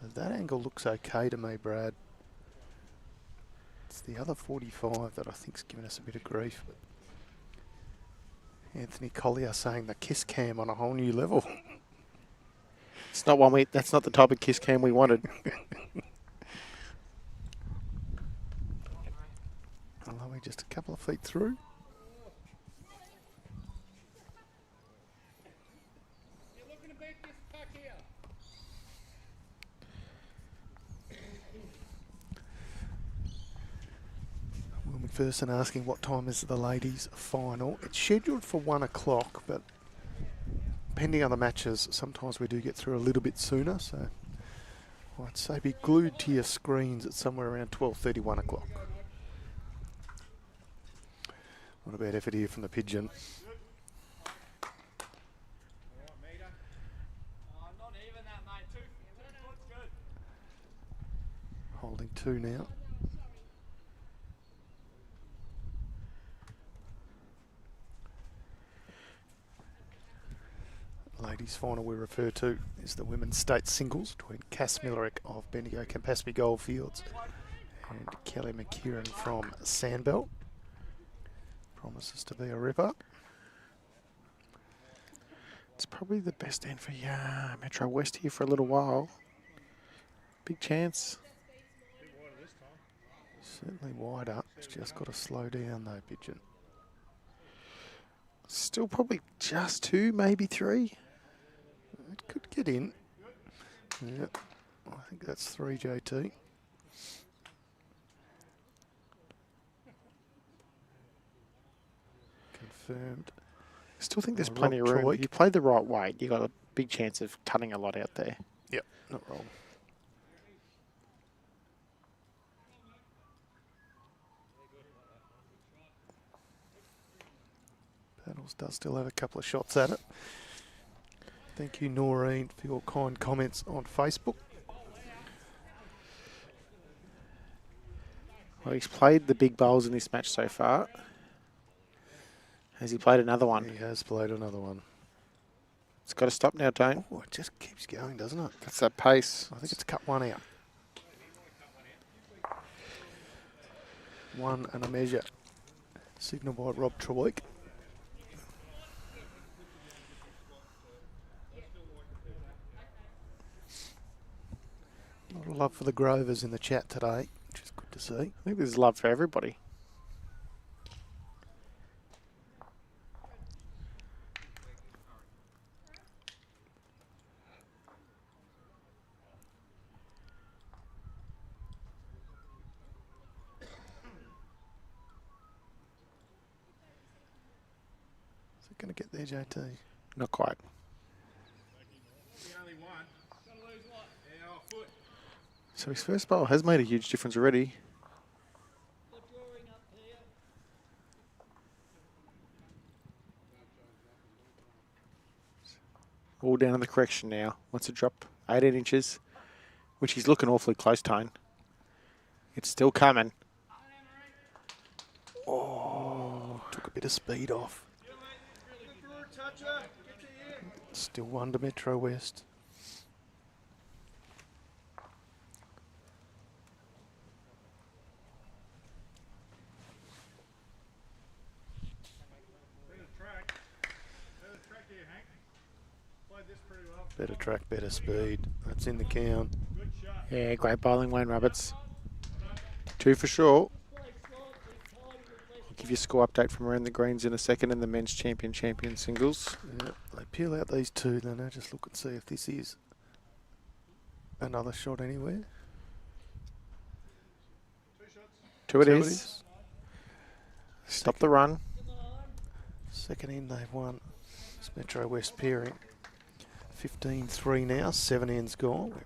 So that angle looks okay to me, Brad. It's the other 45 that I think's given us a bit of grief. But Anthony Collier saying the kiss cam on a whole new level. It's not one that's not the type of kiss cam we wanted. Allowing just a couple of feet through. You're looking to beat this pack here. Will McPherson asking what time is the ladies' final. It's scheduled for 1 o'clock, but depending on the matches, sometimes we do get through a little bit sooner. So I'd say be glued to your screens at somewhere around 12:30, 1 o'clock. Not a bad effort here from the pigeon. All right, meter. Not even that, mate. 2 foot's good. Holding two now. Ladies' final we refer to is the women's state singles between Cass Millerick of Bendigo Campaspe Goldfields and Kelly McKieran from Sandbelt. Promises to be a ripper. It's probably the best end for Metro West here for a little while. Big chance. Bit wider this time. Certainly wider. It's just got to slow down though, pigeon. Still probably just 2, maybe 3. It could get in. Yeah, I think that's 3, JT. Confirmed. Still think there's Oh, plenty of Rob room. Troy. If you play the right weight, you got a big chance of cutting a lot out there. Yep, not wrong. Bells does still have a couple of shots at it. Thank you, Noreen, for your kind comments on Facebook. Well, he's played the big bowls in this match so far. Has he played another one? He has played another one. It's got to stop now, Tone. Oh, it just keeps going, doesn't it? That's that pace. I think it's cut one out. One and a measure. Signal by Rob Treweek. A lot of love for the Grovers in the chat today, which is good to see. I think there's love for everybody. Is it going to get there, JT? Not quite. The only one. Gonna lose what? Yeah, oh, foot. So his first bowl has made a huge difference already. All down in the correction now. Wants to drop 18 inches, which he's looking awfully close, Tone. It's still coming. Oh, took a bit of speed off. Still one to Metro West. Better track, better speed. That's in the count. Yeah, great bowling, Wayne Roberts. 2 for sure. I'll give you a score update from around the greens in a second in the men's champion singles. Yeah, they peel out these two, then I just look and see if this is another shot anywhere. 2 it is. Stop the run. Second in, they've won. It's Metro West pairing. 15-3 now, 7 ends gone. We're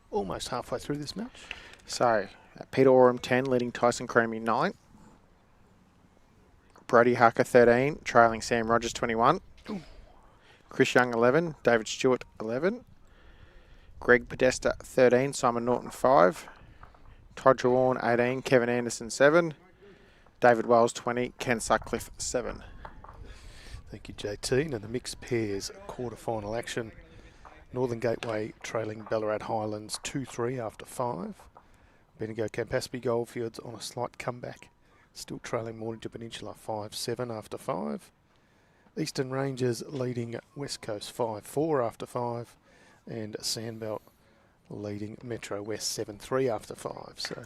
almost halfway through this match. So, Peter Oram 10, leading Tyson Cromie 9. Brody Harker 13, trailing Sam Rogers 21. Ooh. Chris Young 11, David Stewart 11. Greg Podesta 13, Simon Norton 5. Todd Trelawn 18, Kevin Anderson 7. David Wells 20, Ken Sutcliffe 7. Thank you, JT. Now the mixed pairs quarter-final action. Northern Gateway trailing Ballarat Highlands 2-3 after 5. Bendigo Campaspe Goldfields on a slight comeback. Still trailing Mornington Peninsula 5-7 after 5. Eastern Rangers leading West Coast 5-4 after 5. And Sandbelt leading Metro West 7-3 after 5. So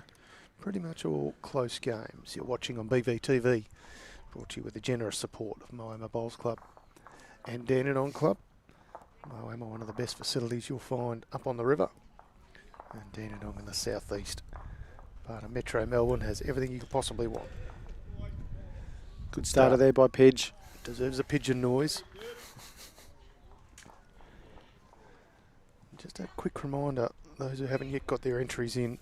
pretty much all close games. You're watching on BVTV. Brought to you with the generous support of Moama Bowls Club and Dandenong Club. Moama, one of the best facilities you'll find up on the river. And Dandenong in the southeast part of Metro Melbourne has everything you could possibly want. Good starter there by Pidge. Deserves a pigeon noise. Just a quick reminder, those who haven't yet got their entries in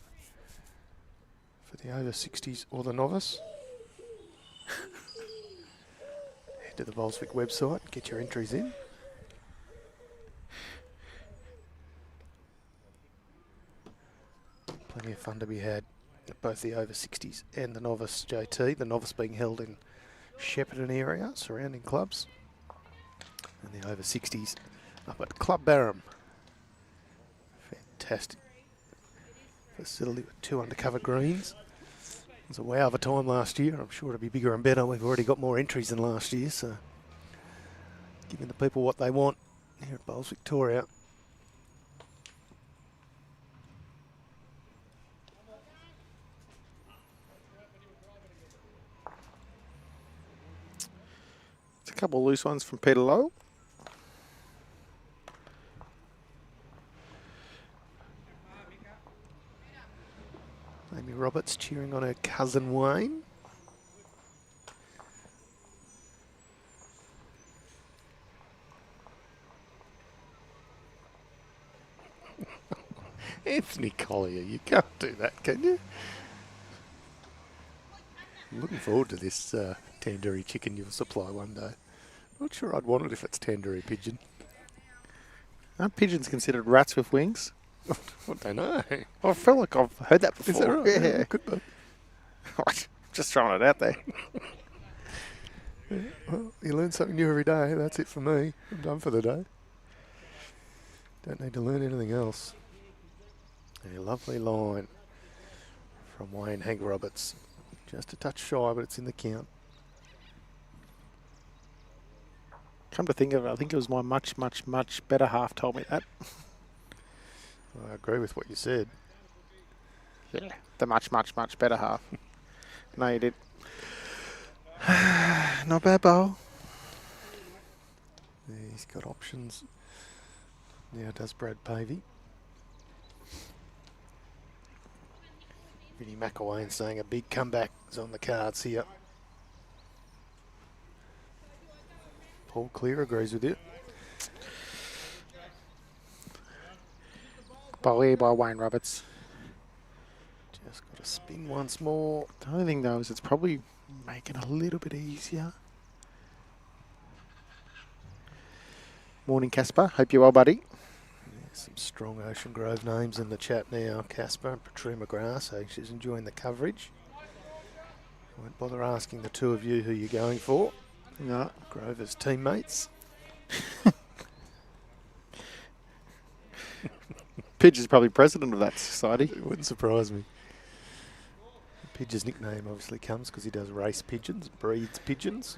for the over 60s or the novice, head to the Volswick website, get your entries in. Plenty of fun to be had at both the over 60s and the novice, JT. The novice being held in Shepparton area, surrounding clubs. And the over 60s up at Club Barham. Fantastic facility with 2 undercover greens. It was a wow of a time last year. I'm sure it'll be bigger and better. We've already got more entries than last year, so giving the people what they want here at Bowls Victoria. It's a couple of loose ones from Peter Lowe. Amy Roberts cheering on her cousin Wayne. Anthony Collier, you can't do that, can you? I'm looking forward to this tandoori chicken you'll supply one day. Not sure I'd want it if it's tendery pigeon. Aren't pigeons considered rats with wings? I don't know. I feel like I've heard that before. Is that right? Yeah. Could be. Just throwing it out there. Well, you learn something new every day. That's it for me. I'm done for the day. Don't need to learn anything else. A lovely line from Wayne Hank Roberts. Just a touch shy, but it's in the count. Come to think of it, I think it was my much, much, much better half told me that. I agree with what you said. Yeah, the much, much, much better half. No, you did. Not bad, Bowl. He's got options. Now does Brad Pavey. Vinnie McElwain saying a big comeback is on the cards here. Paul Clear agrees with you. Bowl here by Wayne Roberts. Just got to spin once more. The only thing, though, is it's probably making it a little bit easier. Morning, Casper. Hope you're well, buddy. Some strong Ocean Grove names in the chat now. Casper and Patricia McGrath, so she's enjoying the coverage. I won't bother asking the two of you who you're going for. No. Grover's teammates. Pidge is probably president of that society. It wouldn't surprise me. Pidge's nickname obviously comes because he does race pigeons, breeds pigeons.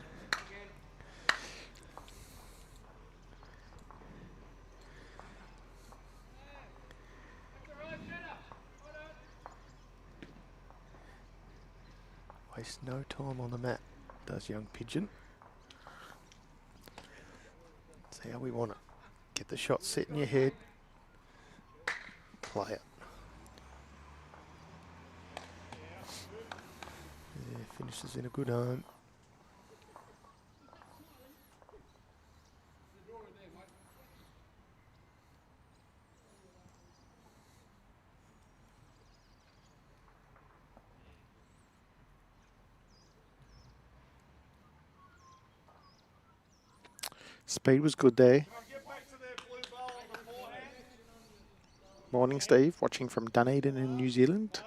Waste no time on the mat, does young pigeon. That's how we want it. Get the shot set in your head. Play it. Yeah, finishes in a good home. Speed was good there. Morning, Steve. Watching from Dunedin in New Zealand.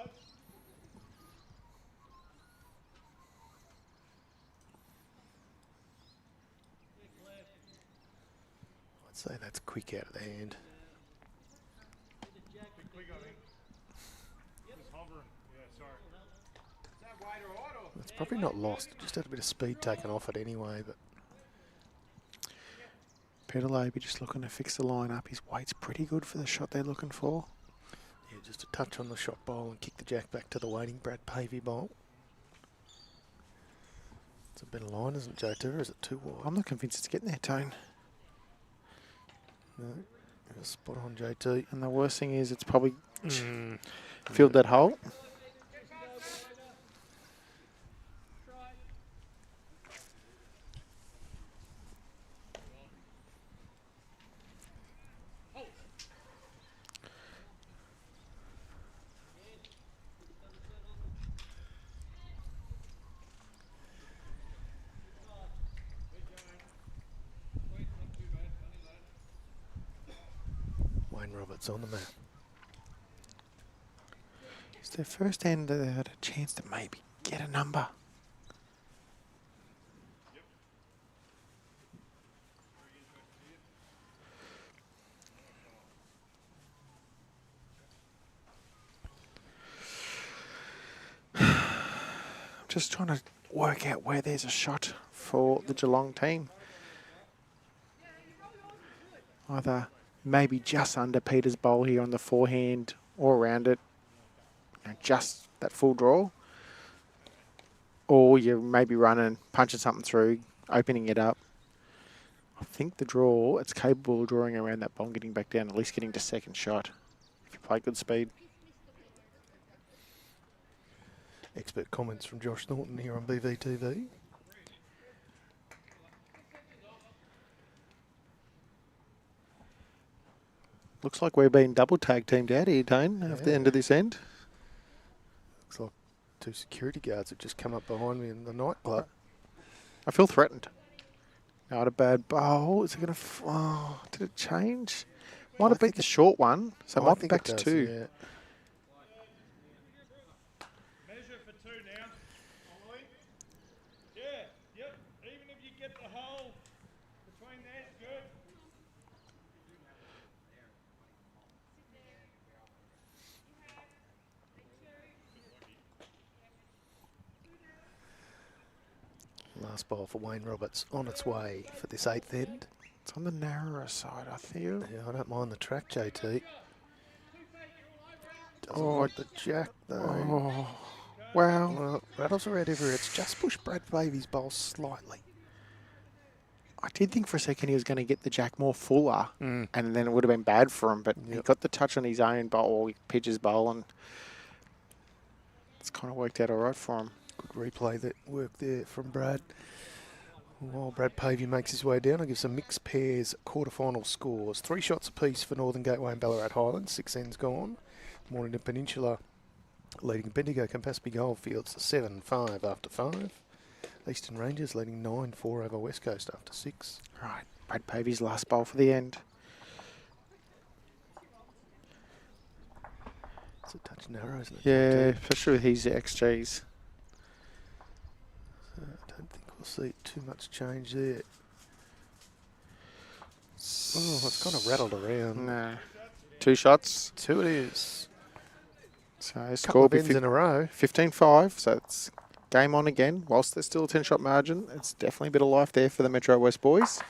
I'd say that's quick out of the hand. It's probably not lost. Just had a bit of speed taken off it anyway, but Pedalaby just looking to fix the line up. His weight's pretty good for the shot they're looking for. yeah, just a touch on the shot bowl and kick the jack back to the waiting Brad Pavey bowl. It's a better line, isn't it, J2, or is it too wide? I'm not convinced it's getting there, Tone. No, spot on J2. And the worst thing is it's probably filled that hole. Wayne Roberts on the mat. It's their first hand that they had a chance to maybe get a number. I'm just trying to work out where there's a shot for the Geelong team. Either maybe just under Peter's bowl here on the forehand or around it, you know, just that full draw. Or you're maybe running, punching something through, opening it up. I think the draw, it's capable of drawing around that ball and getting back down, at least getting to second shot if you play good speed. Expert comments from Josh Norton here on BVTV. Looks like we're being double tag teamed out here, Tane, at the end of this end. Looks like two security guards have just come up behind me in the nightclub. I feel threatened. Not a bad bowl. Is it going to... Oh, did it change? Might I have beat think the short one, so it I might be think back it to does, 2. yeah. Measure for 2 now. Ollie. Yeah, yep. Even if you get the hole between that, good. Last ball for Wayne Roberts on its way for this 8th end. It's on the narrower side, I feel. Yeah, I don't mind the track, JT. Doesn't Oh, want the jack, though. Oh, well, Well, rattles around everywhere. It's just pushed Brad Pavey's bowl slightly. I did think for a second he was going to get the jack more fuller, Mm. and then it would have been bad for him, but he Yep. got the touch on his own bowl, pitcher's bowl, and it's kind of worked out all right for him. Good replay that work there from Brad. While Brad Pavey makes his way down, I'll give some mixed pairs quarterfinal scores. 3 shots apiece for Northern Gateway and Ballarat Highlands. 6 ends gone. Mornington Peninsula leading Bendigo Campaspe Goldfields 7-5 after 5. Eastern Rangers leading 9-4 over West Coast after 6. Right, Brad Pavey's last bowl for the end. It's a touch narrow, isn't it? Yeah, JT? especially with his XGs. I don't think we'll see too much change there. Oh, it's kind of rattled around. No. 2 shots. 2 it is. So Couple score of ends in a row. 15-5, so it's game on again. Whilst there's still a 10-shot margin, it's definitely a bit of life there for the Metro West boys.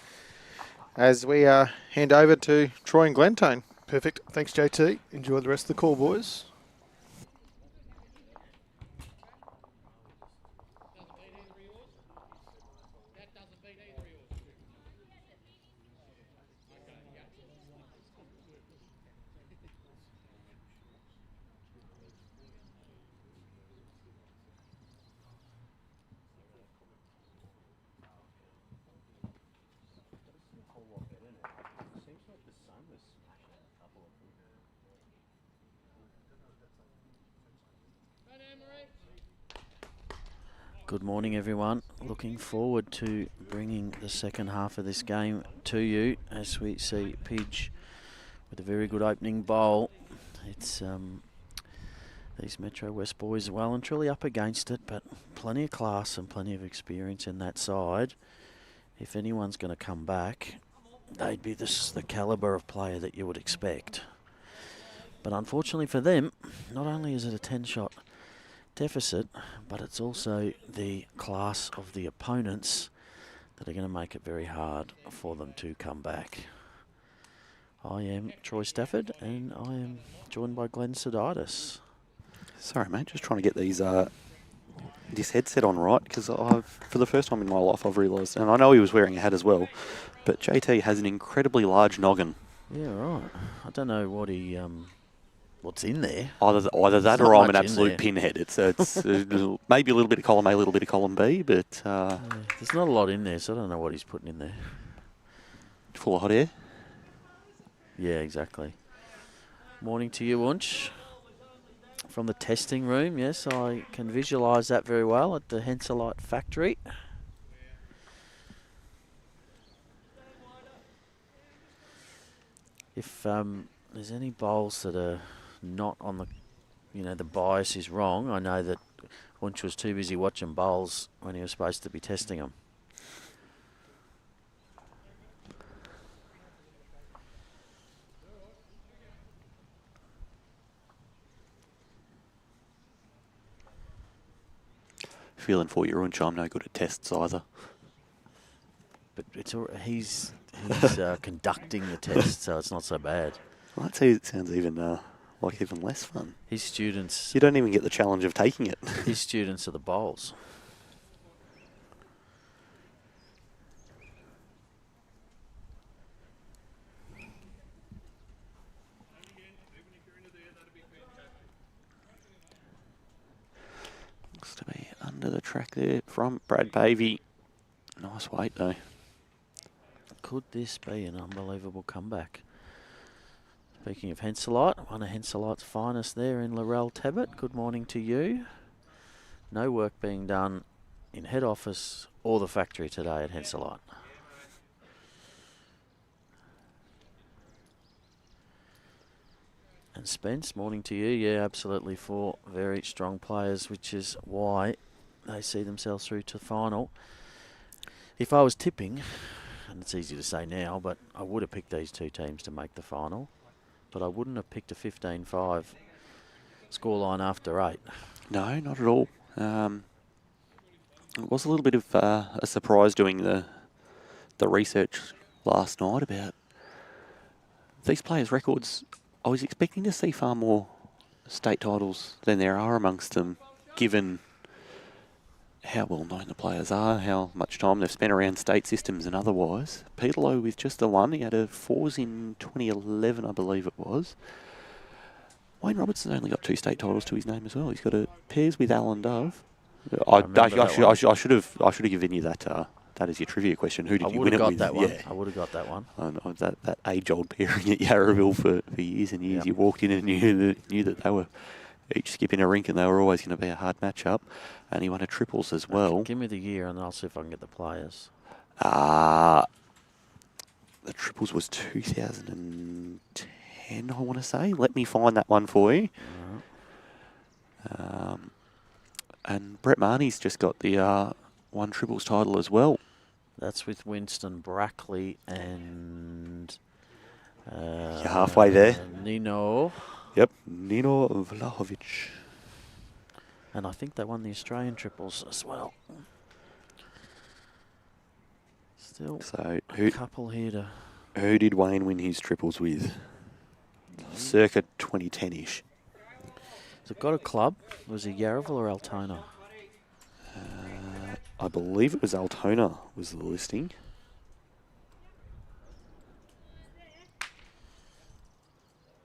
As we hand over to Troy and Glentone. Perfect. Thanks, JT. Enjoy the rest of the call, boys. That doesn't beat either of yours. Okay, yeah. Good morning, everyone. Looking forward to bringing the second half of this game to you as we see Pidge with a very good opening bowl. It's these Metro West boys well and truly up against it, but plenty of class and plenty of experience in that side. If anyone's going to come back, they'd be the calibre of player that you would expect. But unfortunately for them, not only is it a 10-shot deficit, but it's also the class of the opponents that are going to make it very hard for them to come back. I am Troy Stafford, and I am joined by Glenn Soditis. Sorry, mate, just trying to get these this headset on right, because for the first time in my life I've realised, and I know he was wearing a hat as well, but JT has an incredibly large noggin. Yeah, right. I don't know what he what's in there. Either that There's or not I'm an much in absolute there. pinhead. It's maybe a little bit of column A, a little bit of column B, but There's not a lot in there, so I don't know what he's putting in there. full of hot air. Yeah, exactly. Morning to you, Unch. From the testing room, yes, I can visualise that very well at the Henselite factory. If there's any bowls that are not on the, the bias is wrong, I know that Unch was too busy watching bowls when he was supposed to be testing them. Feeling for you, Unch. I'm no good at tests either. But he's conducting the test, so it's not so bad. Well, that sounds even even less fun. His students, You don't even get the challenge of taking it. his students are the bowls. Looks to be under the track there from Brad Pavey. Nice weight though. Could this be an unbelievable comeback? Speaking of Henselite, one of Henselite's finest there in Laurel Tebbit. Good morning to you. No work being done in head office or the factory today at Henselite. And Spence, morning to you. Yeah, absolutely. 4 very strong players, which is why they see themselves through to the final. If I was tipping, and it's easy to say now, but I would have picked these 2 teams to make the final. But I wouldn't have picked a 15-5 scoreline after 8. No, not at all. It was a little bit of a surprise doing the research last night about these players' records. I was expecting to see far more state titles than there are amongst them, given how well known the players are, how much time they've spent around state systems and otherwise. Peter Lowe with just the 1. He had a 4s in 2011, I believe it was. Wayne Robertson only got 2 state titles to his name as well. He's got a pairs with Alan Dove. I should have given you that. That is your trivia question. Who did you win it with? That one. Yeah. I would have got that one. That age-old pairing at Yarraville for years and years. Yep. You walked in and knew that they were each skipping a rink and they were always going to be a hard match-up. And he won a triples as well. Give me the year and I'll see if I can get the players. The triples was 2010, I want to say. Let me find that one for you. Right. And Brett Marnie's just got the 1 triples title as well. That's with Winston Brackley and... You're halfway there. Nino. Yep, Nino Vlahovic. And I think they won the Australian triples as well. Still a couple here to... Who did Wayne win his triples with? Circa 2010-ish. Has it got a club? Was it Yarraville or Altona? I believe it was Altona was the listing.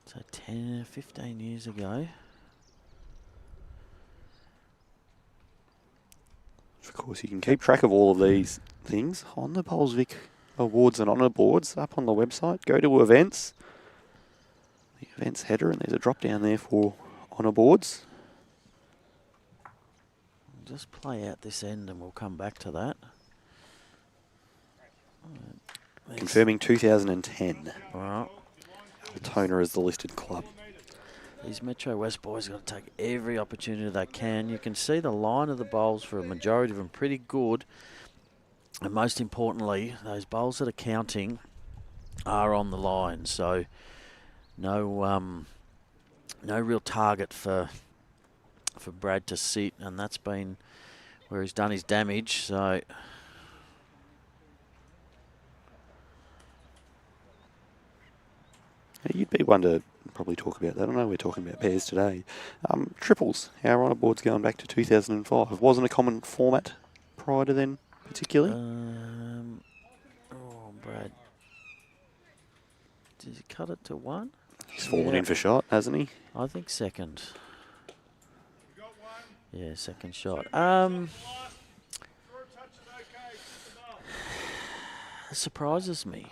So 10, 15 years ago. Of course, you can keep track of all of these things on the Bolsvik Awards and Honour boards up on the website. Go to events, the events header, and there's a drop down there for Honour boards. We'll just play out this end and we'll come back to that. Confirming 2010. All right. Altona is the listed club. These Metro West boys got to take every opportunity they can. You can see the line of the bowls for a majority of them pretty good. And most importantly, those bowls that are counting are on the line. So no real target for Brad to sit, and that's been where he's done his damage. So you'd be one to probably talk about that. I know we're talking about pairs today. Triples, our honour board's going back to 2005. It wasn't a common format prior to then, particularly. Brad. Did he cut it to 1? He's fallen in for shot, hasn't he? I think second. Yeah, second shot. It surprises me.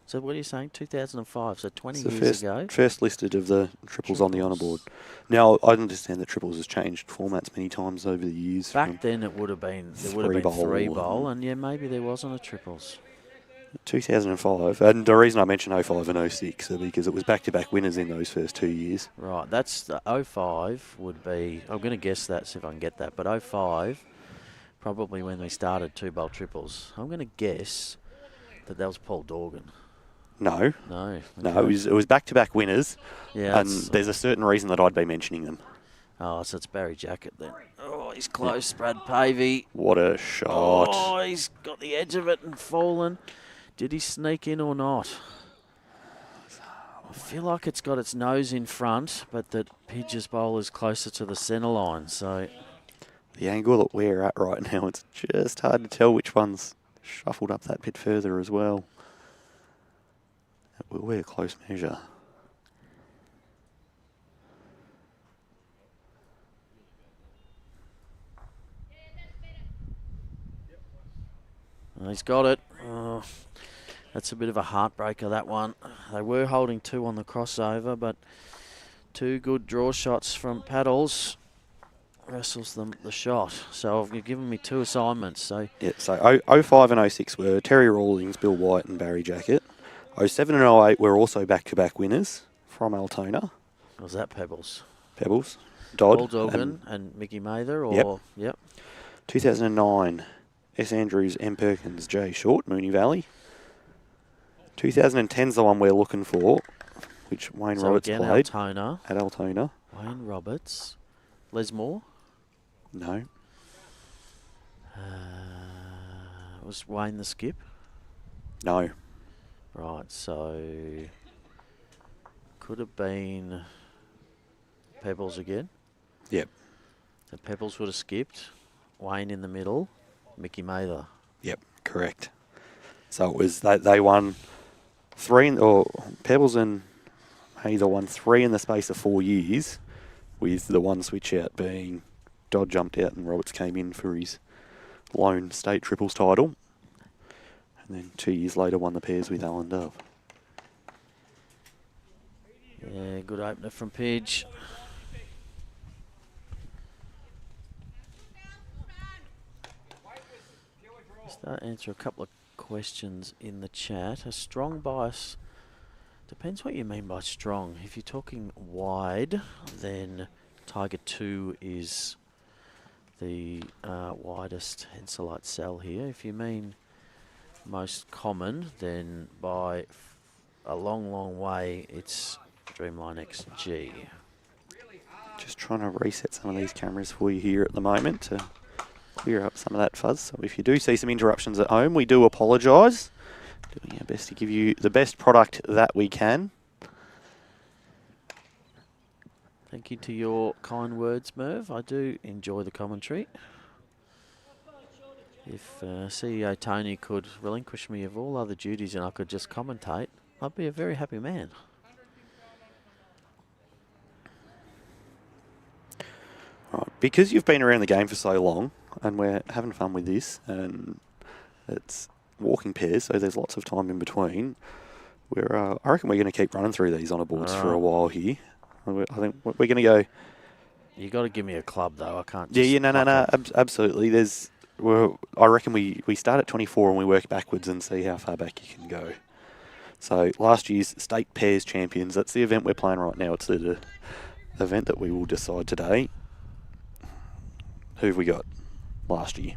So what are you saying? 2005, so 20 years ago. First listed of the triples on the honour board. Now, I understand that triples has changed formats many times over the years. Back then it would have been, there would have been 3 bowl, and yeah, maybe there wasn't a triples. 2005, and the reason I mentioned 05 and 06 are because it was back-to-back winners in those first 2 years. Right, that's the 05 would be, I'm going to guess that, see if I can get that, but 05, probably when we started 2 bowl triples. I'm going to guess that was Paul Dorgan. No. No. Okay. No, it was back-to-back winners, yeah, and there's a certain reason that I'd be mentioning them. Oh, so it's Barry Jacket then. Oh, he's close, Brad Pavey. What a shot. Oh, he's got the edge of it and fallen. Did he sneak in or not? I feel like it's got its nose in front, but that Pidge's bowl is closer to the centre line, so... The angle that we're at right now, it's just hard to tell which one's shuffled up that bit further as well. It will be a close measure. He's got it. Oh, that's a bit of a heartbreaker, that one. They were holding 2 on the crossover, but 2 good draw shots from Paddles wrestles them the shot. So you've given me 2 assignments. So yeah, so 05 and 06 were Terry Rawlings, Bill White and Barry Jacket. 07 and 08 were also back-to-back winners from Altona. Was that Pebbles? Pebbles. Dodd. Paul Duggan and Mickey Mather, or Yep. yep. 2009, S. Andrews, M. Perkins, J. Short, Moonee Valley. 2010's the one we're looking for, which Wayne So Roberts again, played Altona, at Altona. Wayne Roberts, Les Moore. No. Was Wayne the skip? No. Right, so could have been Pebbles again. Yep. So Pebbles would have skipped. Wayne in the middle. Mickey Mather. Yep, correct. So it was they won Pebbles and Mather won 3 in the space of 4 years, with the one switch out being Dodd jumped out and Roberts came in for his lone state triples title. And then 2 years later won the pairs with Alan Dove. Yeah, good opener from Pidge. Start answer a couple of questions in the chat. A strong bias, depends what you mean by strong. If you're talking wide, then Tiger 2 is the widest Henselite cell here. If you mean most common, then by a long, long way, it's Dreamline XG. Just trying to reset some of these cameras for you here at the moment to clear up some of that fuzz. So if you do see some interruptions at home, we do apologise. Doing our best to give you the best product that we can. Thank you to your kind words, Merv. I do enjoy the commentary. If CEO Tony could relinquish me of all other duties and I could just commentate, I'd be a very happy man. Right, because you've been around the game for so long, and we're having fun with this, and it's walking pairs, so there's lots of time in between. I reckon we're going to keep running through these on a boards for a while here. I think we're going to go. You got to give me a club though. I can't. Yeah, Just no, absolutely. I reckon we start at 24 and we work backwards and see how far back you can go. So last year's state pairs champions. That's the event we're playing right now. It's the event that we will decide today. Who have we got last year?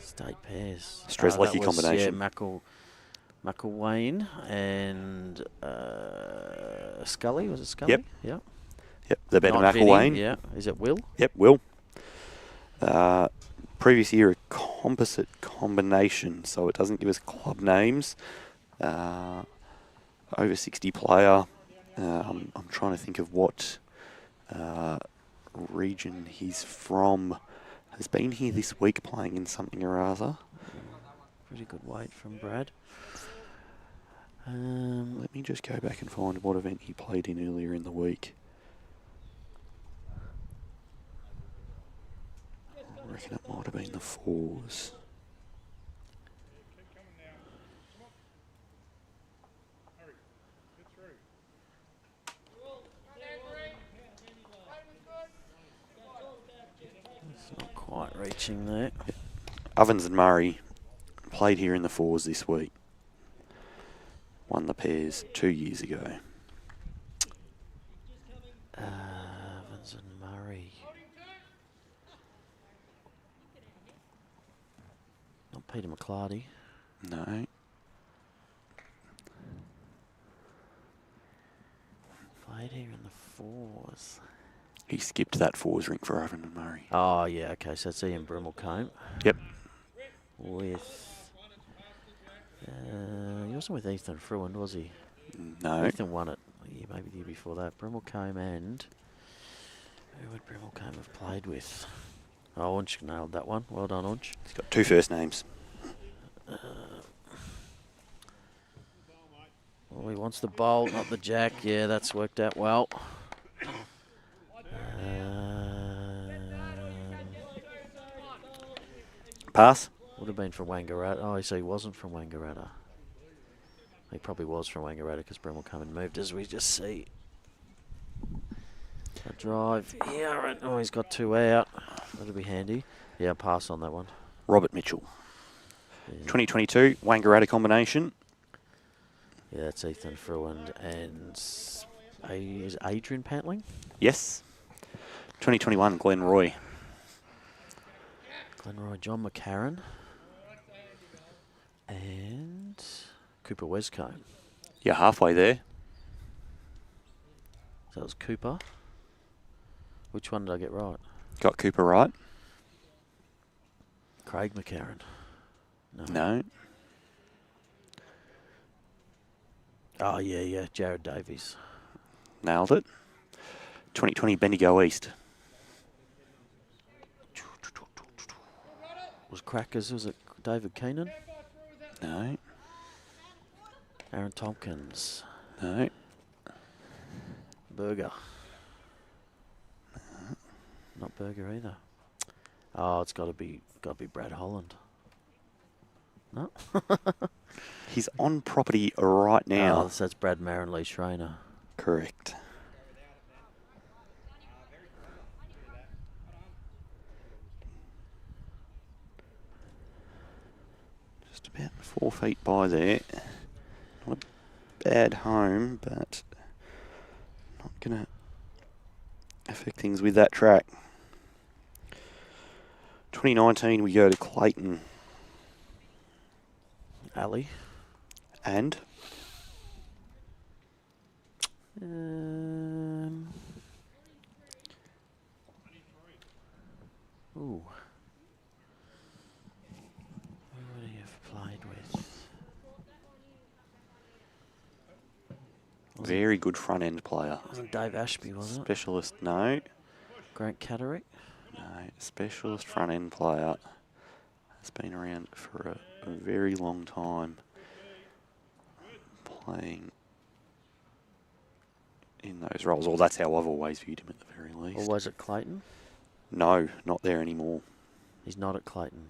State pairs. Strzelecki combination. Yeah, McElwain and Scully. Was it Scully? Yep. Yeah. Yep, the better Not McElwain. Vinny, yeah. Is it Will? Yep, Will. Previous year, a composite combination, so it doesn't give us club names. Over 60 player. I'm trying to think of what region he's from. Has been here this week playing in something or other. Pretty good weight from Brad. Let me just go back and find what event he played in earlier in the week. I reckon it might have been the fours. It's not quite reaching there. Ovens and Murray played here in the fours this week. Won the pairs 2 years ago. Evans and Murray. Not Peter McClarty. No. Played here in the fours. He skipped that fours ring for Oven and Murray. Oh, yeah, okay, so it's Ian Brimmelcombe. Yep. With... he wasn't with Ethan Fruin, was he? No. Ethan won it maybe the year before that. Brimmelcombe and... Who would Brimmelcombe have played with? Oh, Unch nailed that one. Well done, Unch. He's got 2 first names. Oh, he wants the bowl, not the jack. Yeah, that's worked out well. Pass. Would have been from Wangaratta. Oh, so he wasn't from Wangaratta. He probably was from Wangaratta because Brimmelcombe had moved, as we just see. A drive here. Oh, he's got 2 out. That'll be handy. Yeah, pass on that one. Robert Mitchell. Yeah. 2022 Wangaratta combination. Yeah, that's Ethan Fruin and Is Adrian Pantling? Yes. 2021, Glen Roy. Glenroy, John McCarran. And Cooper Westcombe. You're halfway there. So that was Cooper. Which one did I get right? Got Cooper right. Craig McCarran. No. Oh, yeah. Jared Davies. Nailed it. 2020, Bendigo East. Was Crackers, was it David Keenan? No. Aaron Tompkins. No. Berger. Not Berger either. Oh, it's got to be Brad Holland. No. He's on property right now. Oh, so that's Brad Marin, Lee Schreiner. Correct. Just about 4 feet by there. Not a bad home, but not going to affect things with that track. 2019, we go to Clayton. Ali. And Ooh. Who would he have played with? very good front end player. Wasn't Dave Ashby, was it? Specialist, no. Grant Catterick. No, specialist front end player. Has been around for a very long time. Playing in those roles. Or that's how I've always viewed him at the very least. Or was it Clayton? No, not there anymore. He's not at Clayton.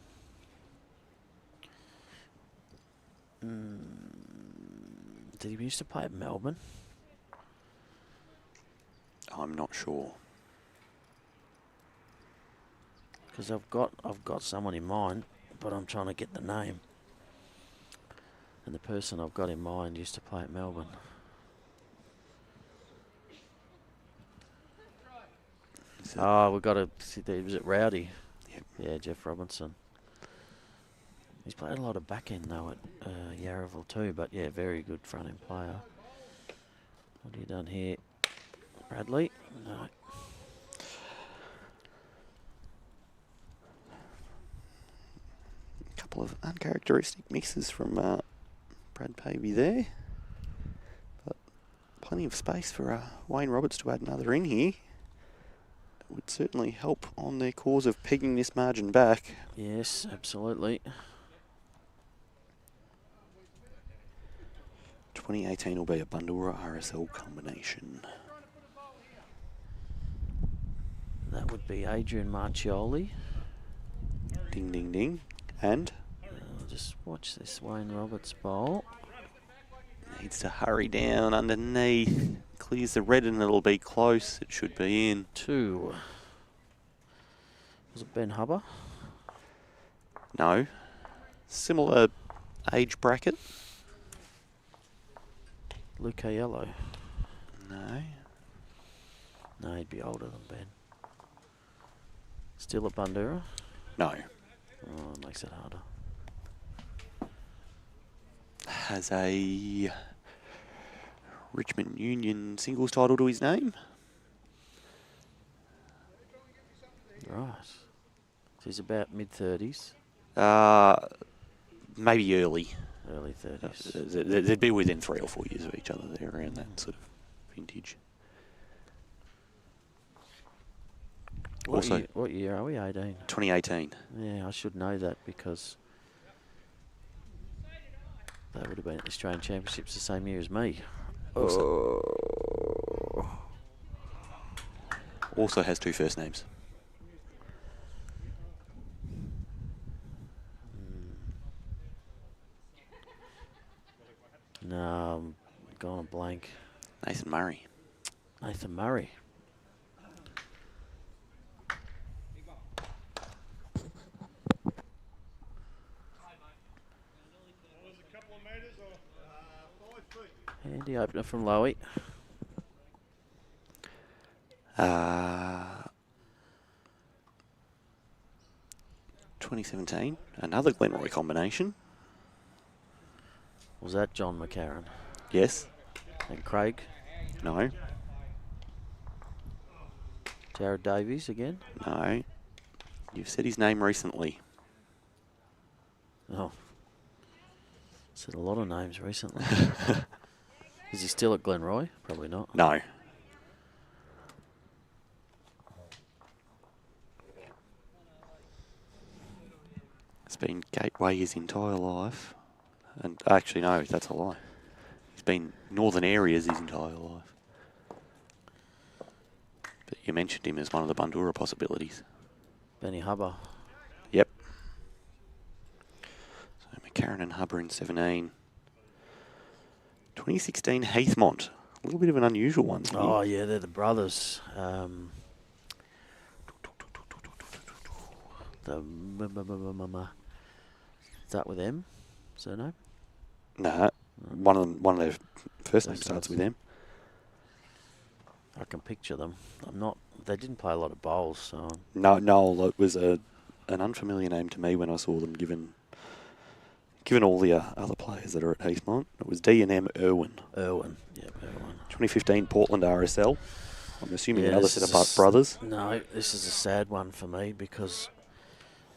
Did he used to play at Melbourne? I'm not sure. Because I've got someone in mind, but I'm trying to get the name. And the person I've got in mind used to play at Melbourne. Oh, we've got to see. Was it Rowdy? Yep. Yeah, Jeff Robinson. He's played a lot of back end though at Yarraville too, but yeah, very good front end player. What have you done here? Bradley? No. A couple of uncharacteristic misses from Brad Pavey there. But plenty of space for Wayne Roberts to add another in here. It would certainly help on their cause of pegging this margin back. Yes, absolutely. 2018 will be a Bundoora RSL combination. That would be Adrian Marchioli. Ding, ding, ding. And Just watch this Wayne Roberts bowl. needs to hurry down underneath. Clears the red and it'll be close. It should be in. 2. Was it Ben Hubber? No. Similar age bracket. Luke Aiello. No. No, he'd be older than Ben. Still at Bundoora? No. Oh, it makes it harder. Has a Richmond Union singles title to his name. Right. So he's about mid-30s, Maybe early. early 30s. They'd be within 3 or 4 years of each other there around that sort of vintage. What year are we? 18? 2018. Yeah, I should know that because they would have been at the Australian Championships the same year as me. Also has 2 first names. No, I'm going a blank. Nathan Murray. Nathan Murray. Handy opener from Lowe. 2017. Another Glenroy combination. Was that John McCarran? Yes. And Craig? No. Jared Davies again? No. You've said his name recently. Oh. Said a lot of names recently. Is he still at Glenroy? Probably not. No. It's been Gateway his entire life. And actually, no, that's a lie. He's been Northern Areas his entire life. But you mentioned him as one of the Bundoora possibilities. Benny Hubber. Yep. So McCarran and Hubber in 17. 2016 Heathmont. A little bit of an unusual one. Oh, yeah, they're the brothers. Is that with M? Surname? Nah, one of their first name starts with M. I can picture them. They didn't play a lot of bowls, so. No, Noel, it was an unfamiliar name to me when I saw them, given all the other players that are at Heathmont. It was D&M Irwin. Irwin. Yep, Irwin. 2015 Portland RSL. I'm assuming Yeah, another this set of is Butt brothers. No, this is a sad one for me because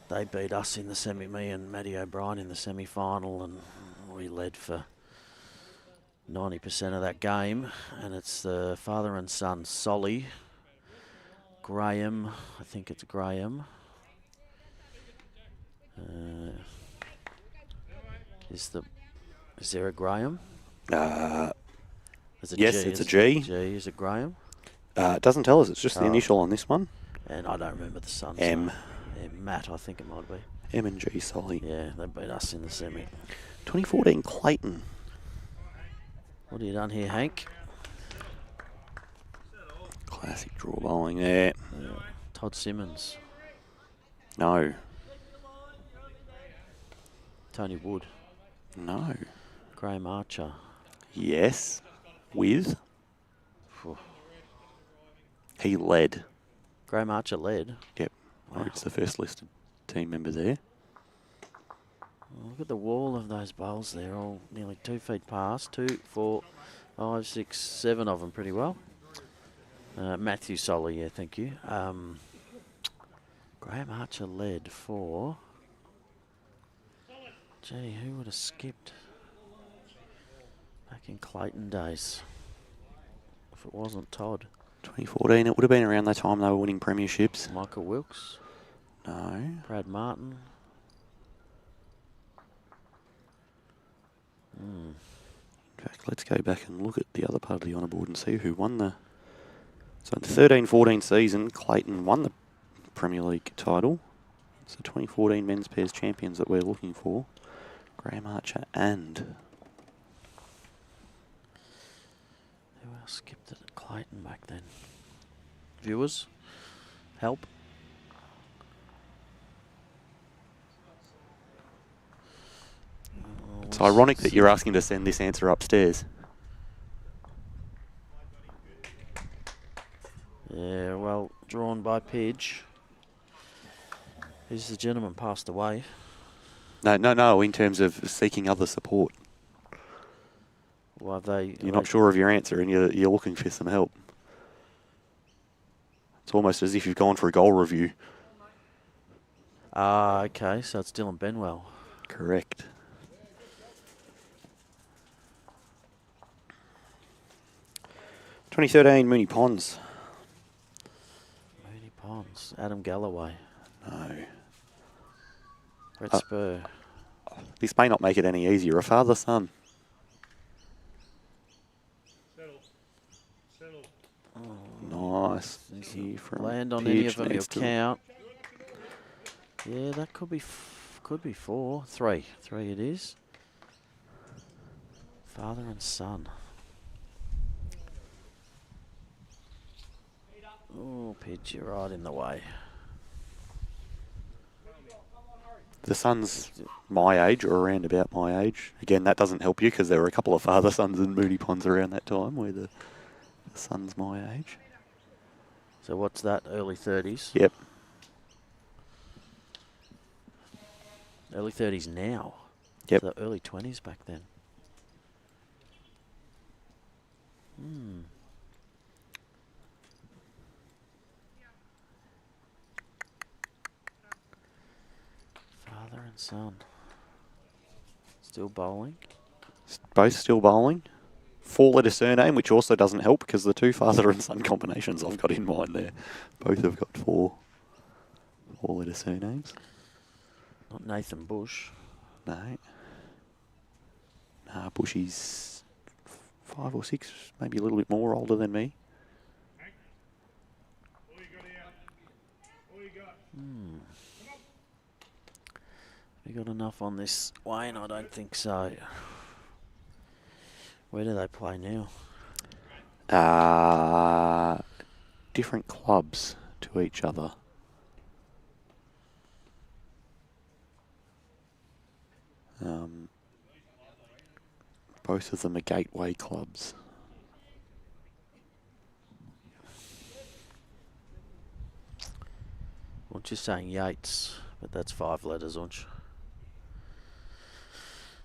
they beat us in the me and Matty O'Brien in the semi-final, and we led for 90% of that game. And it's the father and son, Solly, Graham, I think it's Graham. Is there a Graham? There's a Yes, G, it's a G. Is it Graham? It doesn't tell us. It's just the initial on this one. And I don't remember the son's M. name. Yeah, Matt, I think it might be. M and G Solly. Yeah, they beat us in the semi. 2014 Clayton. What have you done here, Hank? Classic draw bowling there. Todd Simmons. No. Tony Wood. No. Graham Archer. Yes. With. Phew. He led. Graham Archer led. Yep. Wow. It's the first listed team member there. Oh, look at the wall of those bowls there, all nearly 2 feet past. 2, 4, 5, 6, 7 of them pretty well. Matthew Solly, yeah, thank you. Graham Archer led for... Gee, who would have skipped back in Clayton days if it wasn't Todd? 2014, it would have been around that time they were winning premierships. Michael Wilkes. No. Brad Martin. In fact, let's go back and look at the other part of the honour board and see who won the... So in the 13-14 season, Clayton won the Premier League title. It's the 2014 Men's Pairs champions that we're looking for. Graham Archer and... Who else skipped it at Clayton back then? Viewers? Help? It's ironic that you're asking to send this answer upstairs. Yeah, well, drawn by Pidge. Who's the gentleman passed away? No, in terms of seeking other support. Well, they... You're not sure of your answer and you're looking for some help. It's almost as if you've gone for a goal review. Ah, okay, so it's Dylan Benwell. Correct. (2013) Mooney Ponds. Mooney Ponds. Adam Galloway. No. Brett Spur. This may not make it any easier. A father-son. Nice. Here from Land on any Pidge of them, you'll next to them. count. Yeah, that could be 4. 3. 3 it is. Father and son. Oh, Pidge, you're right in the way. The son's my age or around about my age. Again, that doesn't help you because there were a couple of father-sons in Mooney Ponds around that time where the son's my age. So what's that, early 30s? Yep. Early 30s now. Yep. So early 20s back then. Father and son. Still bowling. Both still bowling. 4-letter surname, which also doesn't help because the 2 father and son combinations I've got in mind there. Both have got 4-letter surnames. Not Nathan Bush. No. Nah, Bushy's 5 or 6, maybe a little bit more older than me. All you got here. All you got. We got enough on this Wayne? I don't think so. Where do they play now? Different clubs to each other. Both of them are gateway clubs. Well, just saying Yates, but that's 5 letters, aren't you?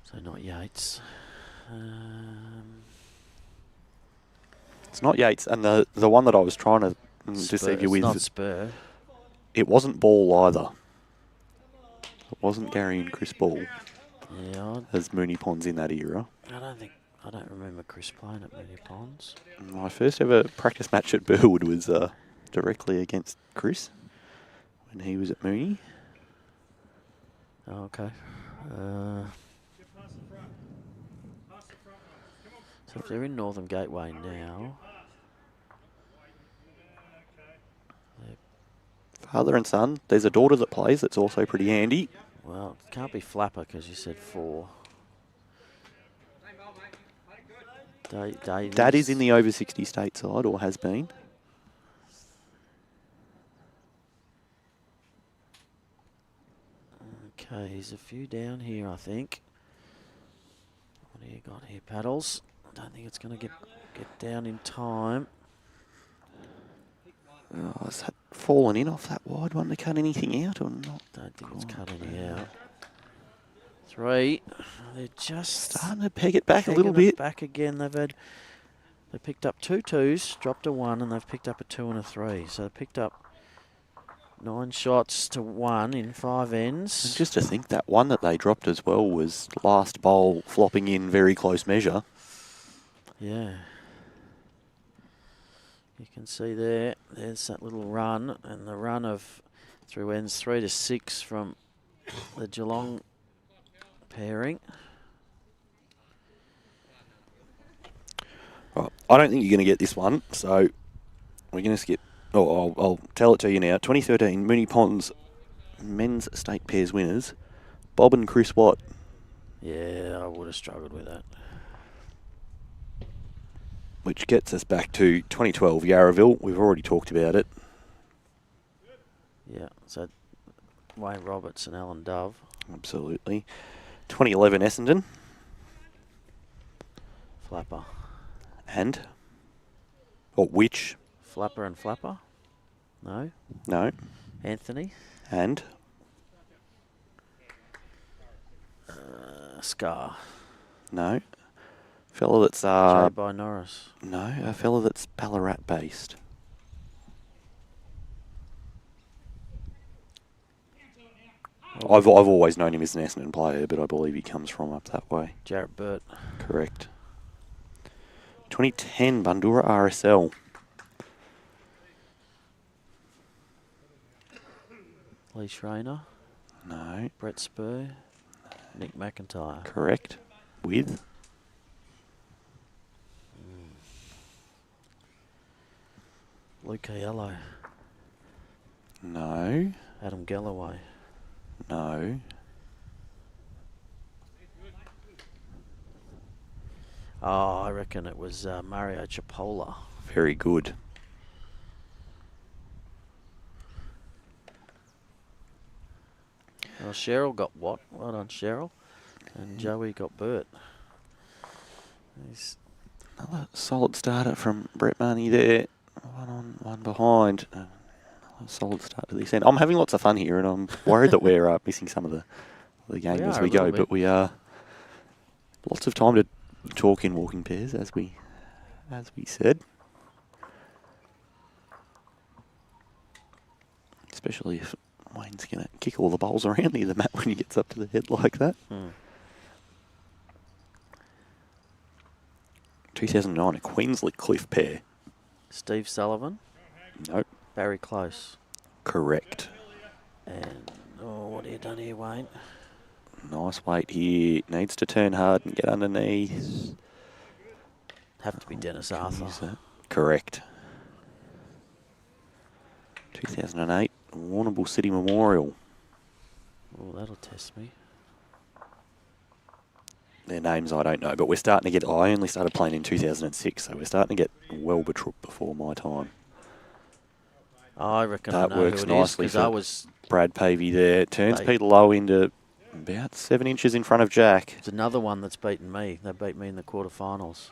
So not Yates. It's not Yates, and the one that I was trying to deceive you It's with, not Spur. it wasn't Ball either. It wasn't Gary and Chris Ball, Yeah, as Mooney Ponds in that era. I don't remember Chris playing at Mooney Ponds. My first ever practice match at Burwood was directly against Chris when he was at Mooney. Oh, okay. So if they're in Northern Gateway now, Father and son. There's a daughter that plays that's also pretty handy. well, it can't be Flapper because you said 4. Davies. Dad is in the over 60 state side, or has been. Okay, he's a few down here, I think. What do you got here, Paddles? I don't think it's going to get down in time. Oh, has that fallen in off that wide one to cut anything out or not? Don't think it's cut any out. 3. They're just Starting to peg it back a little pegging it bit. back again. They picked up 2 2s, dropped a 1, and they've picked up a 2 and a 3. So they picked up 9 shots to 1 in 5 ends. And just to think that one that they dropped as well was last bowl flopping in very close measure. Yeah. You can see there's that little run, and the run of through ends 3 to 6 from the Geelong pairing. Right, I don't think you're going to get this one, so we're going to skip. Oh, I'll tell it to you now. 2013 Mooney Ponds men's state pairs winners, Bob and Chris Watt. Yeah, I would have struggled with that. Which gets us back to 2012 Yarraville. We've already talked about it. Yeah, so Wayne Roberts and Alan Dove. Absolutely. 2011 Essendon. Flapper. And? Or which? Flapper and Flapper? No. No. Anthony? And? Scar. No. Fella that's J by Norris. no, a fella that's Ballarat based. I've always known him as an Essendon player, but I believe he comes from up that way. Jarrett Burt. Correct. 2010 Bundoora RSL. Lee Schreiner. No. Brett Spur. Nick McIntyre. Correct. With? Luke Aiello. No. Adam Galloway. No. Oh, I reckon it was Mario Cipolla. Very good. Well, Cheryl got what? Well done, Cheryl. And Joey got Burt. He's Another solid starter from Brett Marnie there. One on, one behind. Another solid start to this end. I'm having lots of fun here, and I'm worried that we're missing some of the the game We as are we a go, little but bit. we are lots of time to talk in walking pairs, as we said. Especially if Wayne's going to kick all the bowls around near the mat when he gets up to the head like that. 2009, a Queensland Cliff pair. Steve Sullivan, Nope. Barry Close. Correct. And, oh, what have you done here, Wayne? Nice weight here. Needs to turn hard and get underneath. Have to be Dennis Can Arthur. use that. Correct. 2008, Warrnambool City Memorial. Oh, that'll test me. Their names I don't know, but we're starting to get... I only started playing in 2006, so we're starting to get well before my time. I reckon That I know works who it is, nicely because for I was... Brad Pavey there. Turns They- Peter Lowe into about 7 inches in front of Jack. It's another one that's beaten me. They beat me in the quarterfinals.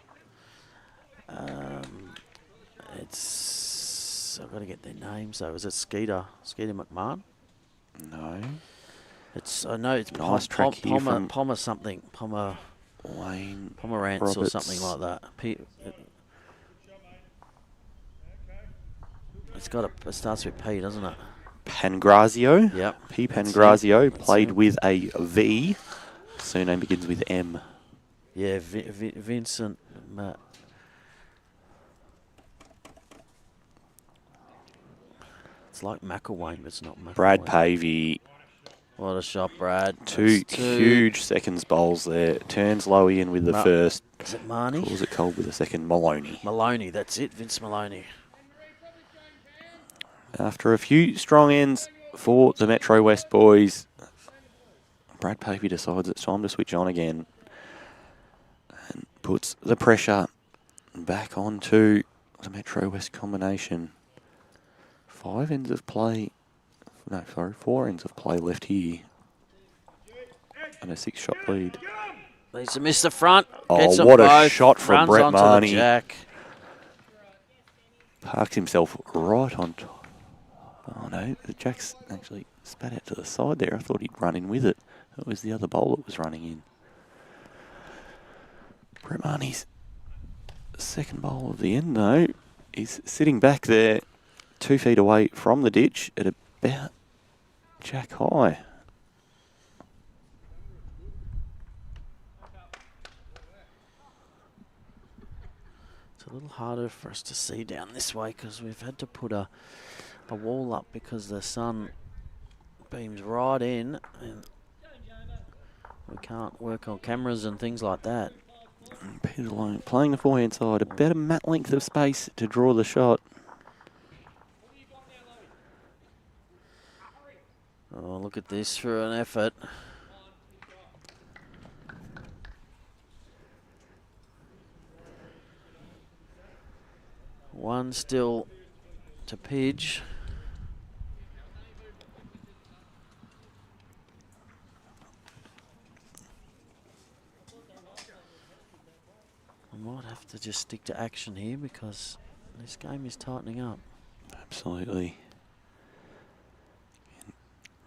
It's... I've got to get their names, though. Is it Skeeter McMahon? No. It's... I know it's Nice track here from Pomer something. Wayne Pomerantz or Roberts. something like that. It starts with P, doesn't it? Pangrazio. Yep. P. That's Pangrazio him. That's played him. with a V. Surname begins with M. Yeah, Vincent. It's like McElwain, but it's not McElwain. Brad Pavey. What a shot, Brad. Two That's huge seconds bowls there. Turns Lowe in with the first. Is it Marnie? Calls it cold with the second. Maloney. Maloney, that's it. Vince Maloney. After a few strong ends for the Metro West boys, Brad Pavey decides it's time to switch on again and puts the pressure back onto the Metro West combination. 4 ends of play left here. And a 6-shot lead. Needs to miss the front. Oh, Gets them what a both. shot from Runs Brett onto Marnie. the jack. Parks himself right on top. Oh no, the jack's actually spat out to the side there. I thought he'd run in with it. It was the other bowl that was running in. Brett Marnie's second bowl of the end, though, is sitting back there 2 feet away from the ditch at about jack high. It's a little harder for us to see down this way because we've had to put a wall up because the sun beams right in and we can't work on cameras and things like that. Peter Jalong playing the forehand side, about a mat length of space to draw the shot. Oh, look at this for an effort. One still to Pidge. I might have to just stick to action here because this game is tightening up. Absolutely.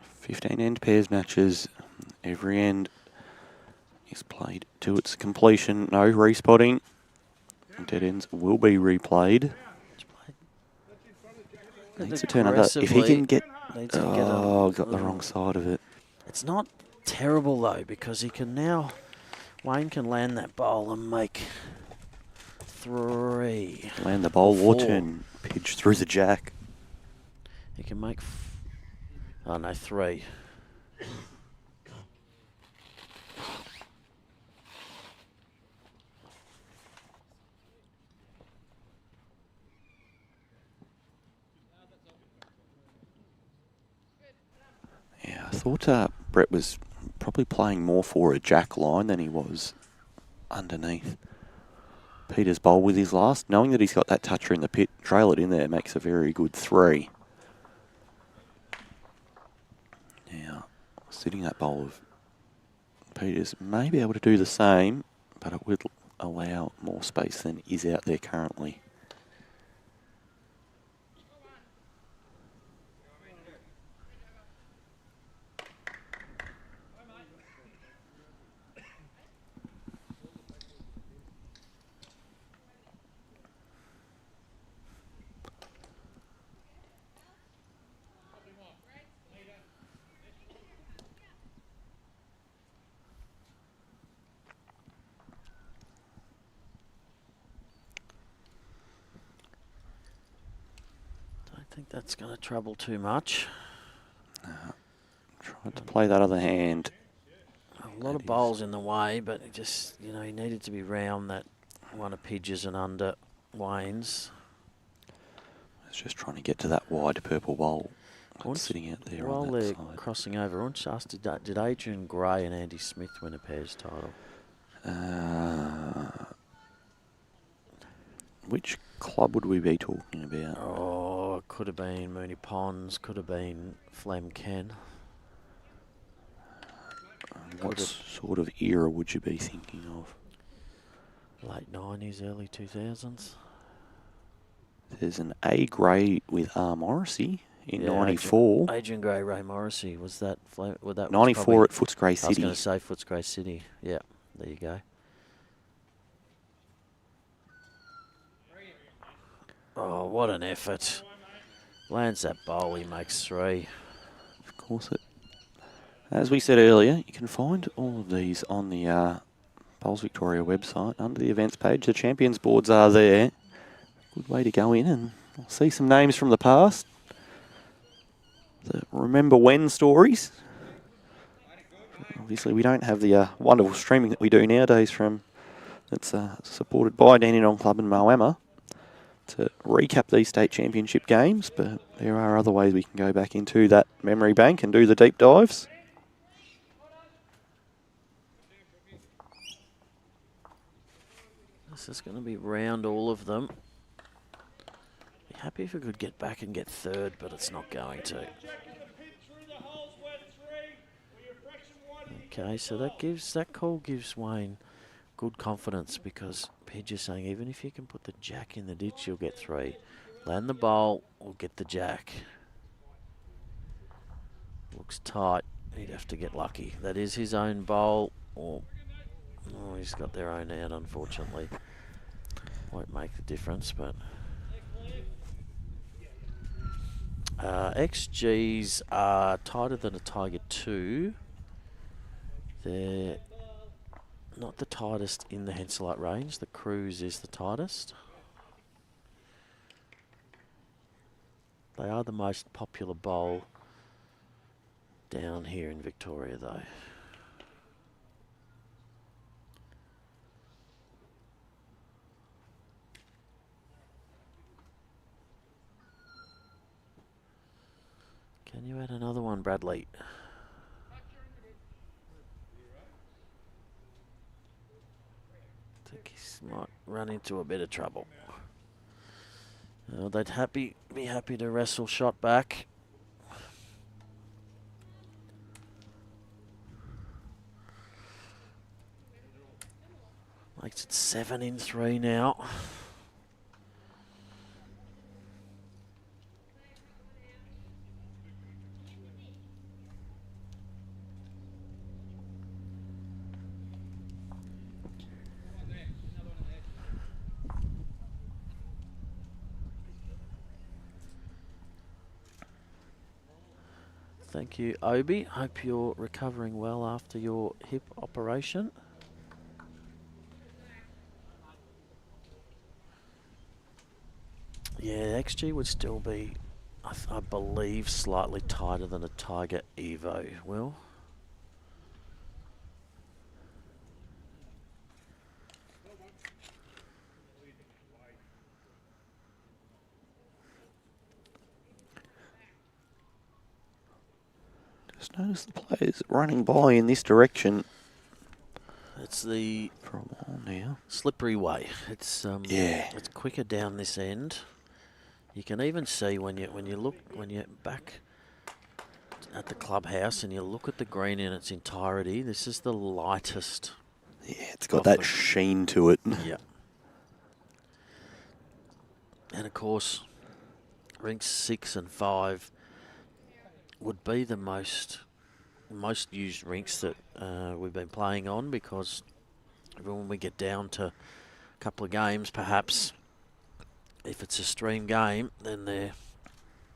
15 end pairs matches. Every end is played to its completion. No respotting. Dead ends will be replayed. Needs to turn under. If he can get... Oh, got the wrong side of it. It's not terrible though because he can now... Wayne can land that bowl and make 3. Land the bowl or 4. turn pitch through the jack. He can make... Oh no, 3. Yeah, I thought Brett was probably playing more for a jack line than he was underneath. Peter's bowl with his last, knowing that he's got that toucher in the pit, trail it in there, makes a very good 3. Now, sitting that bowl of Peter's may be able to do the same, but it would allow more space than is out there currently. think that's going to trouble too much. Tried to play that other hand. A lot of bowls in the way, but it just, you know, he needed to be round that one of Pidge's and under Wayne's. It's just trying to get to that wide purple bowl. Once, Sitting out there while on that they're side. crossing over, I want to ask, did Adrian Gray and Andy Smith win a pairs title? Which club would we be talking about? Oh, it could have been Mooney Ponds, could have been Flem Ken. What sort of era would you be thinking of? Late 90s, early 2000s. There's an A Gray with R Morrissey in Yeah, '94. Adrian Gray, Ray Morrissey, was that Flem? Well, that was '94 probably, at Footscray I was City. going to say Footscray City. Yeah, there you go. Oh, what an effort. Lands that bowl, he makes 3. Of course it. As we said earlier, you can find all of these on the Bowls Victoria website under the events page. The champions boards are there. Good way to go in and see some names from the past. The remember when stories. Obviously, we don't have the wonderful streaming that we do nowadays from that's supported by Dandenong Club and Moama to recap these state championship games, but there are other ways we can go back into that memory bank and do the deep dives. This is going to be round all of them. Be happy if we could get back and get 3rd, but it's not going to. Okay, so that call gives Wayne good confidence because Pidge is saying even if you can put the jack in the ditch, you'll get 3. Land the bowl or get the jack. Looks tight. He'd have to get lucky. That is his own bowl. Or oh, he's got their own out, unfortunately. Won't make the difference, but XGs are tighter than a Tiger 2. They're not the tightest in the Henselite range. The Cruise is the tightest. They are the most popular bowl down here in Victoria, though. Can you add another one, Bradley? I think he might run into a bit of trouble. They'd be happy to wrestle shot back. Makes it 7 in 3 now. Thank you, Obi. Hope you're recovering well after your hip operation. Yeah, XG would still be, I believe, slightly tighter than a Tiger Evo, Will. Just notice the players running by in this direction. It's the For a while now. slippery way. It's Yeah. it's quicker down this end. You can even see when you're back at the clubhouse and you look at the green in its entirety. This is the lightest. Yeah, it's got that Often. sheen to it. Yeah. And of course, rinks 6 and 5 would be the most used rinks that we've been playing on, because when we get down to a couple of games, perhaps if it's a stream game, then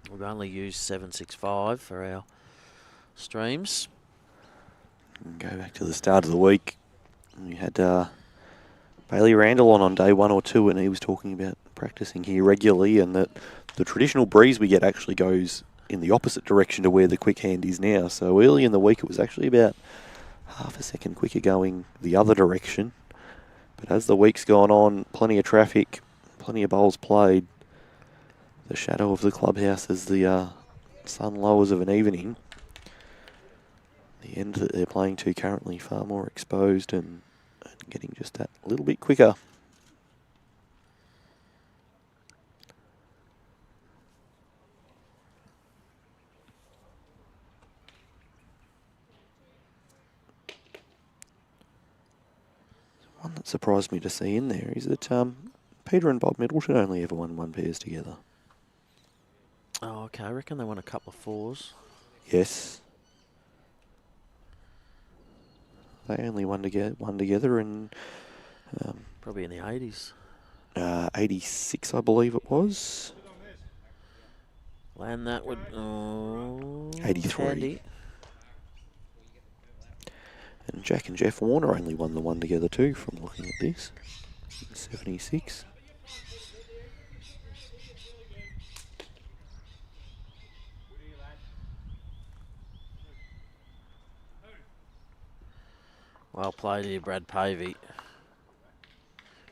we've only used 765 for our streams. Go back to the start of the week. We had Bailey Randall on day 1 or 2, and he was talking about practicing here regularly, and that the traditional breeze we get actually goes in the opposite direction to where the quick hand is now. So early in the week it was actually about half a second quicker going the other direction. But as the week's gone on, plenty of traffic, plenty of bowls played. The shadow of the clubhouse as the sun lowers of an evening. The end that they're playing to currently far more exposed and getting just that little bit quicker. One that surprised me to see in there is that Peter and Bob Middleton only ever won one pairs together. Oh, okay. I reckon they won a couple of fours. Yes. They only won together in Probably in the 80s. 86, I believe it was. Land that would... 83. Handy. And Jack and Jeff Warner only won the one together too, from looking at this. 76. Well played here, Brad Pavey.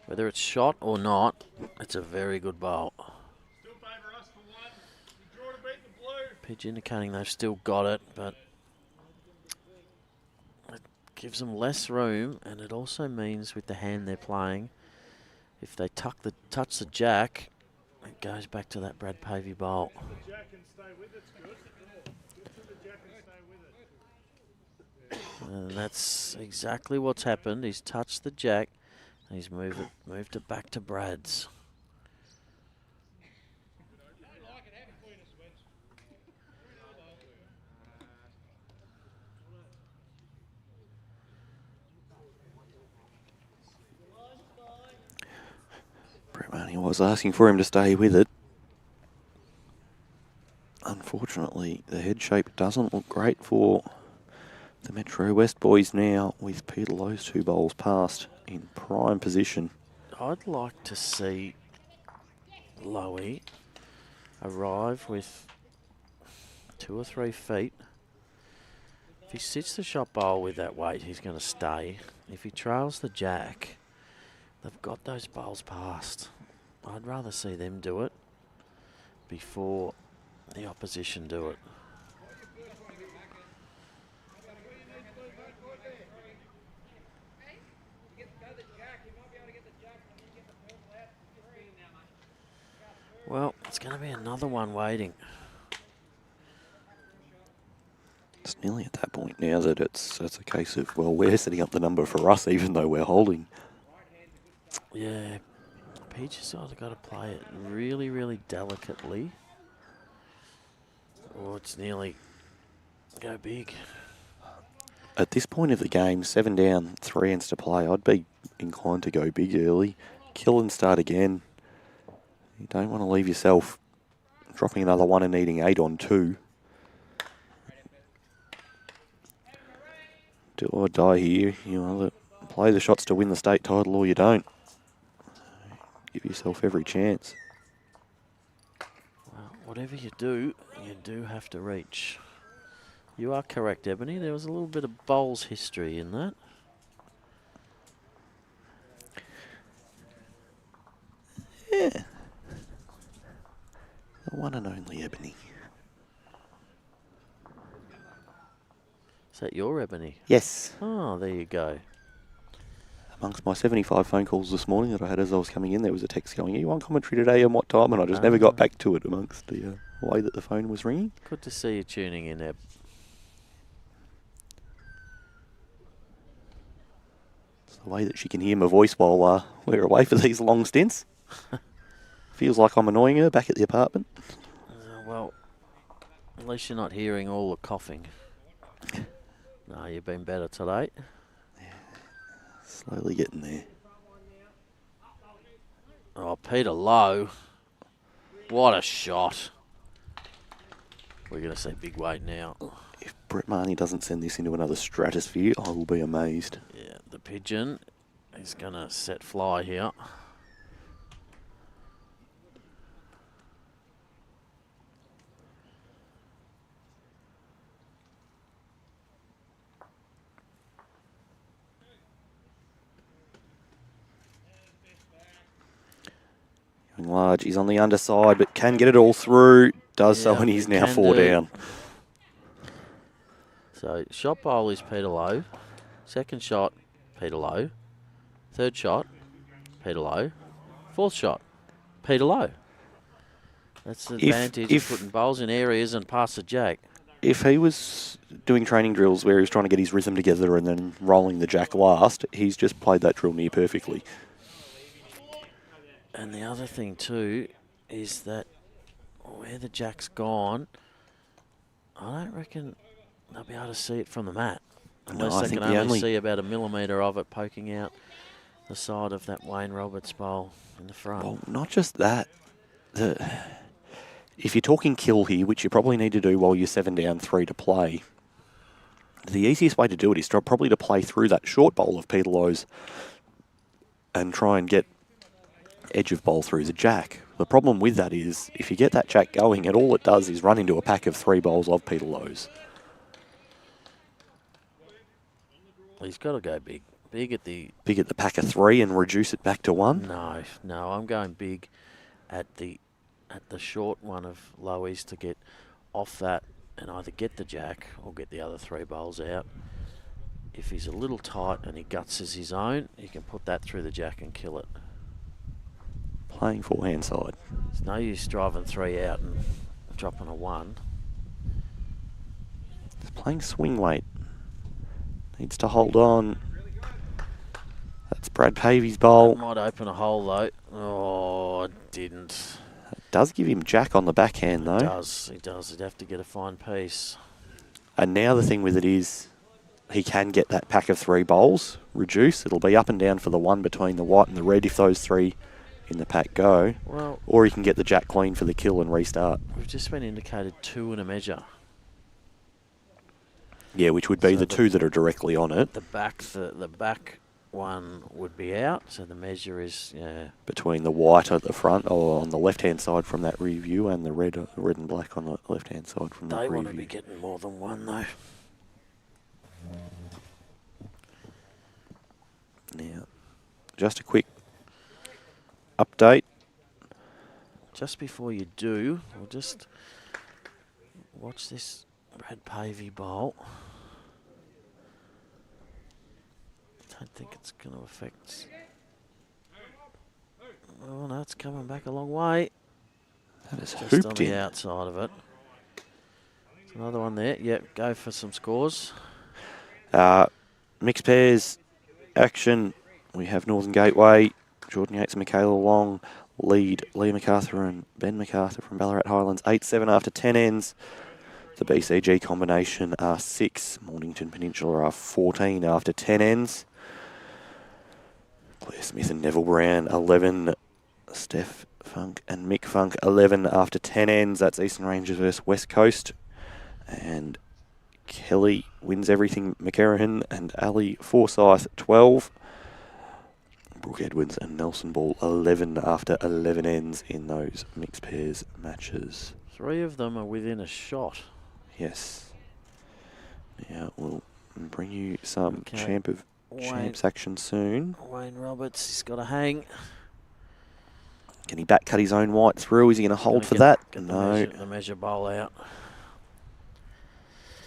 Whether it's shot or not, it's a very good bowl. Still favour us for one. We draw to beat the blue. Pitch indicating they've still got it, but it gives them less room, and it also means with the hand they're playing, if they touch the jack, it goes back to that Brad Pavey bowl. The jack and stay with it's good. Good to the jack and stay with it. And that's exactly what's happened. He's touched the jack, and he's moved it back to Brad's. Brett Mahoney was asking for him to stay with it. Unfortunately, the head shape doesn't look great for the Metro West boys now, with Peter Lowe's two bowls past in prime position. I'd like to see Lowe arrive with 2 or 3 feet. If he sits the shot bowl with that weight, he's going to stay. If he trails the jack, they've got those bowls past. I'd rather see them do it before the opposition do it. Well, it's going to be another one waiting. It's nearly at that point now that it's a case of, well, we're setting up the number for us even though we're holding. Yeah, Peach has got to play it really, really delicately. Or it's nearly go big. At this point of the game, 7 down, 3 ends to play, I'd be inclined to go big early. Kill and start again. You don't want to leave yourself dropping another 1 and needing 8 on 2. Do or die here. You either play the shots to win the state title or you don't. Give yourself every chance. Well, whatever you do have to reach. You are correct, Ebony. There was a little bit of bowls history in that. Yeah. The one and only Ebony. Is that your Ebony? Yes. Oh, there you go. Amongst my 75 phone calls this morning that I had as I was coming in, there was a text going, "Are you on commentary today and what time?" And I just never got back to it amongst the way that the phone was ringing. Good to see you tuning in, Eb. It's the way that she can hear my voice while we're away for these long stints. Feels like I'm annoying her back at the apartment. Well, at least you're not hearing all the coughing. No, you've been better today. Slowly getting there. Oh, Peter Lowe. What a shot. We're going to see big weight now. If Brett Mahoney doesn't send this into another stratosphere, I will be amazed. Yeah, the pigeon is going to set fly here. large. He's on the underside, but can get it all through. Does so, Yeah, and he's he now can 4 do. down. So shot bowl is Peter Lowe. Second shot, Peter Lowe. Third shot, Peter Lowe. Fourth shot, Peter Lowe. That's the advantage of putting bowls in areas and past the jack. If he was doing training drills where he was trying to get his rhythm together and then rolling the jack last, he's just played that drill near perfectly. And the other thing too is that where the jack's gone, I don't reckon they'll be able to see it from the mat. Unless I they think can the only see about a millimetre of it poking out the side of that Wayne Roberts bowl in the front. Well, not just that. If you're talking kill here, which you probably need to do while you're 7 down, 3 to play, the easiest way to do it is probably to play through that short bowl of Peter Lowe's and try and get edge of bowl through the jack. The problem with that is if you get that jack going, and all it does is run into a pack of 3 bowls of Peter Lowe's. He's got to go big. Big at the pack of 3 and reduce it back to 1? No, I'm going big at the short one of Lowe's to get off that and either get the jack or get the other 3 bowls out. If he's a little tight and he guts as his own, he can put that through the jack and kill it. Playing forehand side. There's no use driving 3 out and dropping a 1. He's playing swing weight. Needs to hold on. That's Brad Pavey's bowl. That might open a hole though. Oh, it didn't. It does give him jack on the backhand though. He does. He'd have to get a fine piece. And now the thing with it is he can get that pack of 3 bowls, reduce. It'll be up and down for the one between the white and the red if those 3 in the pack go. Well, or he can get the jack clean for the kill and restart. We've just been indicated 2 and a measure. Yeah, which would be So the 2 that are directly on it. The back one would be out, so the measure is between the white at the front or on the left-hand side from that review and the red and black on the left-hand side from that They review. want to be getting more than 1 though. Now, just a quick update. Just before you do, we'll just watch this Brad Pavey bowl. Don't think it's going to affect. Oh no, it's coming back a long way. That is Just hooped on the in. outside of it. There's another one there. Yep, go for some scores. Mixed pairs action. We have Northern Gateway, Jordan Yates and Michaela Long lead Leah MacArthur and Ben MacArthur from Ballarat Highlands 8-7 after 10 ends. The BCG combination are 6. Mornington Peninsula are 14 after 10 ends. Claire Smith and Neville Brown 11. Steph Funk and Mick Funk 11 after 10 ends. That's Eastern Rangers versus West Coast. And Kelly wins everything McCarrahan and Ali Forsyth 12. Brooke Edwards and Nelson Ball 11 after 11 ends in those mixed pairs matches. 3 of them are within a shot. Yes. Now we'll bring you some Okay. Champ of Champs action soon. Wayne Roberts, he's got a hang. Can he back cut his own white through? Is he going to hold for Get that? No. The measure bowl out.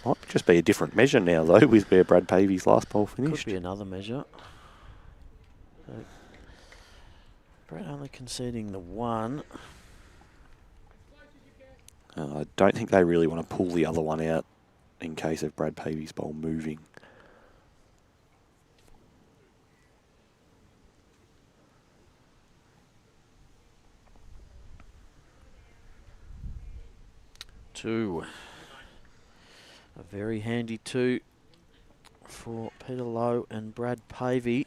Might just be a different measure now, though, with where Brad Pavey's last bowl finished. Could be another measure. So, Brad only conceding the 1. I don't think they really want to pull the other one out in case of Brad Pavey's bowl moving. Two. A very handy 2 for Peter Lowe and Brad Pavey.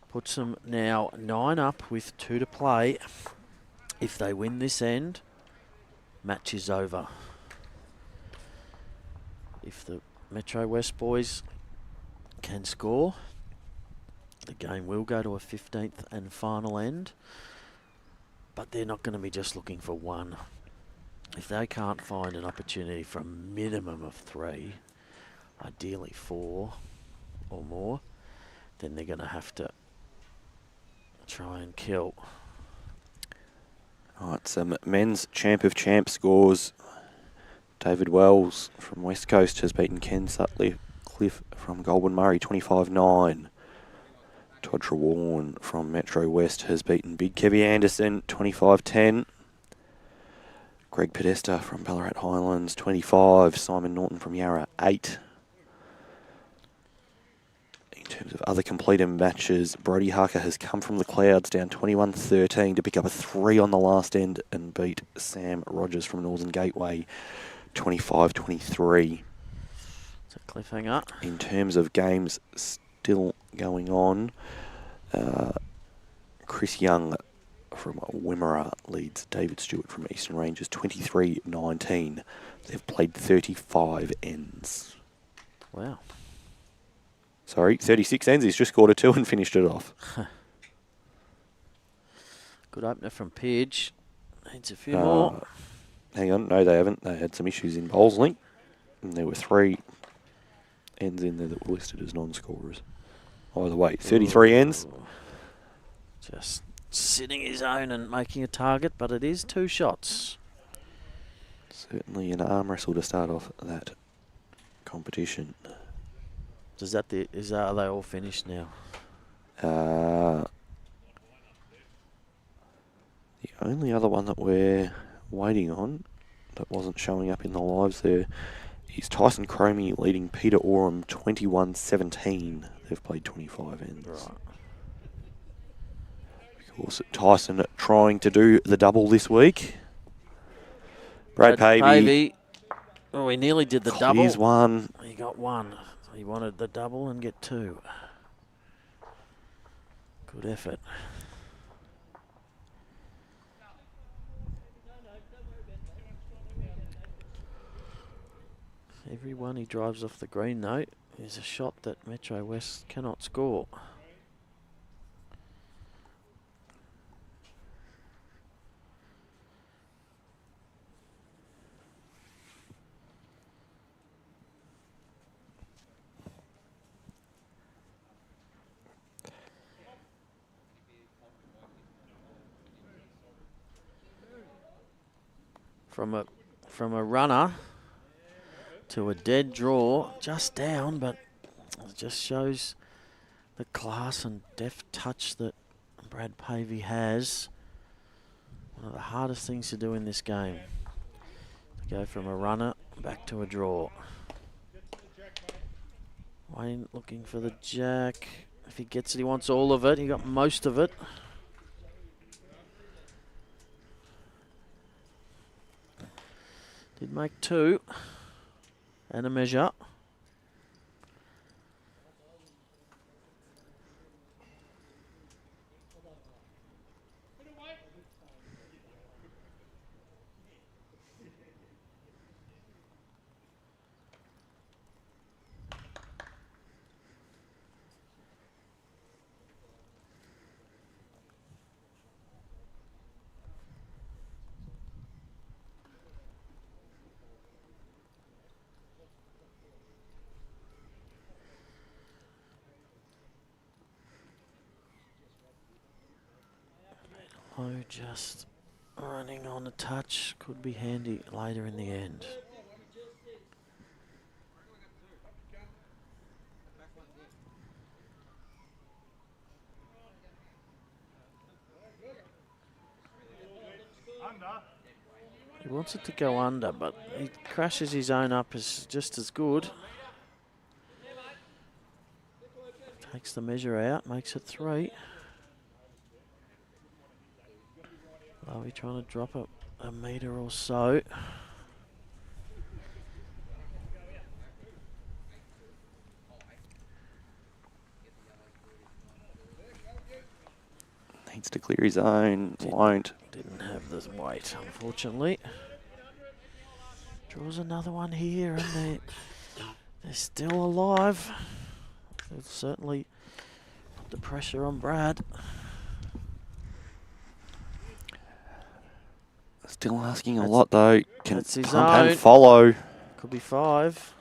Puts them now 9 up with 2 to play. If they win this end, match is over. If the Metro West boys can score, the game will go to a 15th and final end. But they're not going to be just looking for 1. If they can't find an opportunity for a minimum of 3, ideally 4 or more, then they're going to have to try and kill. Right, some men's champ of champs scores. David Wells from West Coast has beaten Ken Sutcliffe from Goulburn Murray 25-9. Todd Trewarn from Metro West has beaten Big Kevy Anderson 25-10. Greg Podesta from Ballarat Highlands 25. Simon Norton from Yarra 8. In terms of other completed matches, Brody Harker has come from the clouds down 21-13 to pick up a 3 on the last end and beat Sam Rogers from Northern Gateway 25-23. It's a cliffhanger. In terms of games still going on, Chris Young from Wimmera leads David Stewart from Eastern Ranges 23-19. They've played 35 ends. Wow. Sorry, 36 ends. He's just scored a 2 and finished it off. Good opener from Pidge. Needs a few more. Hang on, no they haven't. They had some issues in bowls link. And there were 3 ends in there that were listed as non-scorers. Either way, 33 ends. Just sitting his own and making a target, but it is 2 shots. Certainly an arm wrestle to start off that competition. Are they all finished now? The only other one that we're waiting on that wasn't showing up in the lives there is Tyson Cromie leading Peter Oram 21-17. They've played 25 ends. Right. Of course, Tyson trying to do the double this week. Brad Pavey. Oh, he nearly did the double. Here's one. He got 1. He wanted the double and get 2. Good effort. Every one he drives off the green, though, is a shot that Metro West cannot score. From a runner to a dead draw, just down, but it just shows the class and deft touch that Brad Pavey has. One of the hardest things to do in this game. To go from a runner back to a draw. Wayne looking for the jack. If he gets it, he wants all of it. He got most of it. Did make 2 and a measure. Lowe just running on a touch. Could be handy later in the end. He wants it to go under, but he crashes his own up as just as good. Takes the measure out, makes it 3. Are we trying to drop a metre or so? Needs to clear his own. Won't. Didn't have the weight, unfortunately. Draws another one here, and they're still alive. They'll certainly put the pressure on Brad. Still asking a lot though. Can That's his pump own. and follow. Could be 5.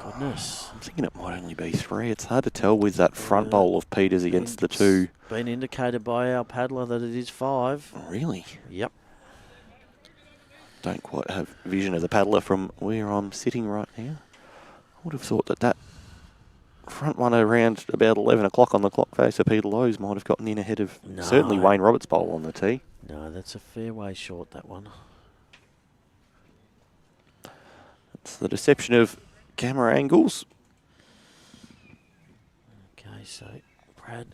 Goodness. I'm thinking it might only be 3. It's hard to tell with that front bowl of Peters against the 2. Been indicated by our paddler that it is 5. Really? Yep. Don't quite have vision of the paddler from where I'm sitting right now. I would have thought that front one around about 11 o'clock on the clock face of Peter Lowe's might have gotten in ahead of certainly Wayne Roberts' bowl on the tee. No, that's a fair way short, that one. It's the deception of camera angles. Okay, so Brad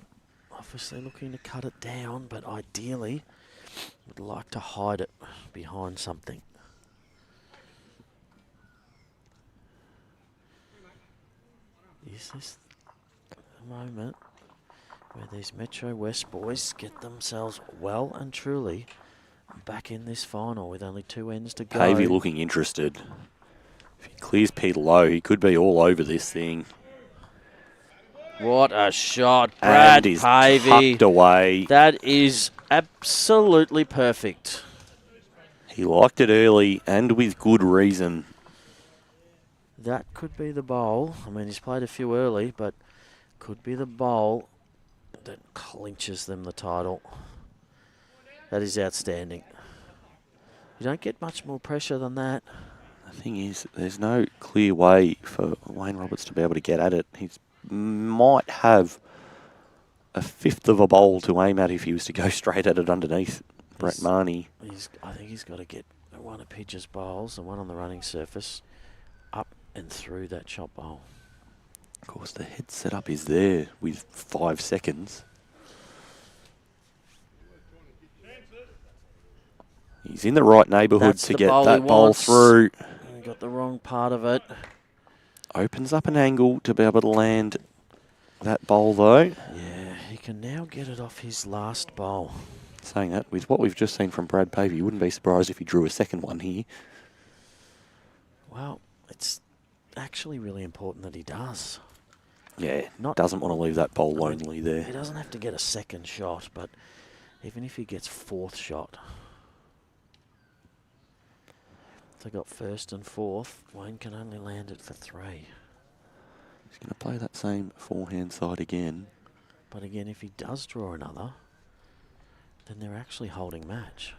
obviously looking to cut it down, but ideally would like to hide it behind something. Is this a moment where these Metro West boys get themselves well and truly back in this final with only 2 ends to go? Pavey looking interested. If he clears Peter Lowe, he could be all over this thing. What a shot, Brad And is Pavey. tucked away. That is absolutely perfect. He liked it early and with good reason. That could be the bowl. I mean, he's played a few early, but could be the bowl that clinches them the title. That is outstanding. You don't get much more pressure than that. The thing is, there's no clear way for Wayne Roberts to be able to get at it. He might have a fifth of a bowl to aim at if he was to go straight at it underneath Brett Mahoney. I think he's got to get one of Pidge's bowls and one on the running surface up and through that shot bowl. Of course, the head setup is there with 5 seconds. He's in the right neighbourhood That's to the get bowl that he bowl wants. through. He got the wrong part of it. Opens up an angle to be able to land that bowl, though. Yeah, he can now get it off his last bowl. Saying that, with what we've just seen from Brad Pavey, you wouldn't be surprised if he drew a second one here. Well, it's actually really important that he does. Yeah, Not- doesn't want to leave that bowl I mean, lonely there. He doesn't have to get a second shot, but even if he gets 4th shot. If they got 1st and 4th, Wayne can only land it for 3. He's going to play that same forehand side again. But again, if he does draw another, then they're actually holding match.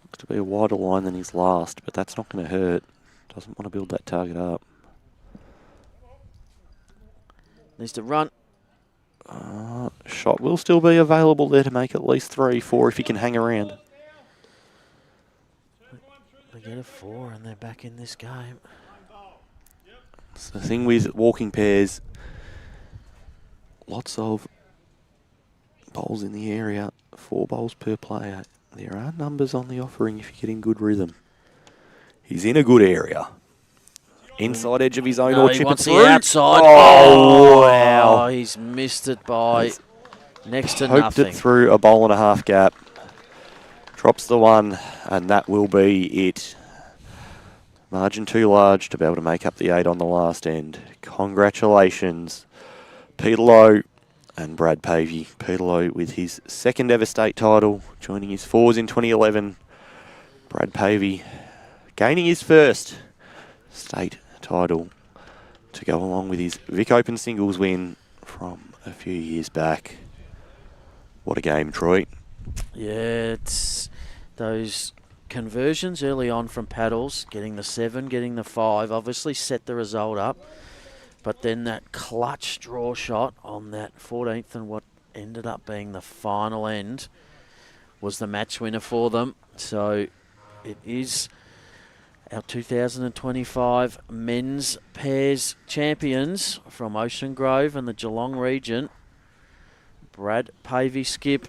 Looks to be a wider line than his last, but that's not going to hurt. Doesn't want to build that target up. Needs to run. Shot will still be available there to make at least 3, 4 if he can hang around. They get a 4 and they're back in this game. It's the thing with walking pairs. Lots of bowls in the area. 4 bowls per player. There are numbers on the offering if you get in good rhythm. He's in a good area. Inside edge of his own or he chip it wants through. the outside. Oh, wow. Oh, he's missed it by He's next to poked nothing. it through a bowl and a half gap. Drops the 1, and that will be it. Margin too large to be able to make up the 8 on the last end. Congratulations, Peter Lowe and Brad Pavey. Peter Lowe with his 2nd ever state title, joining his 4s in 2011. Brad Pavey gaining his 1st state title to go along with his Vic Open singles win from a few years back. What a game, Troy. Yeah, it's those conversions early on from paddles, getting the 7, getting the 5, obviously set the result up. But then that clutch draw shot on that 14th and what ended up being the final end was the match winner for them. So it is our 2025 men's pairs champions from Ocean Grove and the Geelong region. Brad Pavey skip,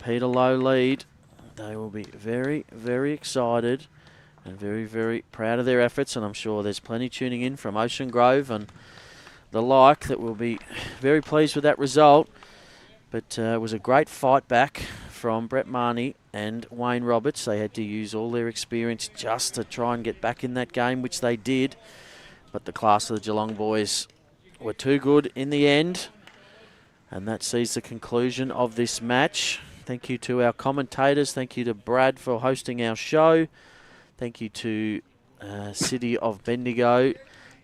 Peter Lowe lead. They will be very, very excited and very, very proud of their efforts. And I'm sure there's plenty tuning in from Ocean Grove and the like that will be very pleased with that result. But it was a great fight back from Brett Mahoney and Wayne Roberts. They had to use all their experience just to try and get back in that game, which they did. But the class of the Geelong boys were too good in the end. And that sees the conclusion of this match. Thank you to our commentators. Thank you to Brad for hosting our show. Thank you to City of Bendigo.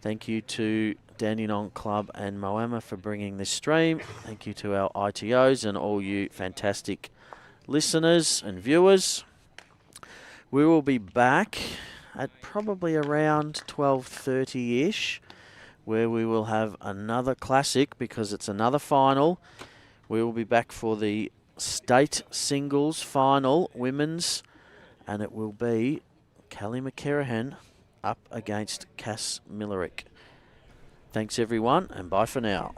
Thank you to Dandenong Club and Moama for bringing this stream. Thank you to our ITOs and all you fantastic listeners and viewers. We will be back at probably around 12:30-ish, where we will have another classic because it's another final. We will be back for the state singles final, women's, and it will be Callie McCarahan up against Cass Millerick. Thanks everyone, and bye for now.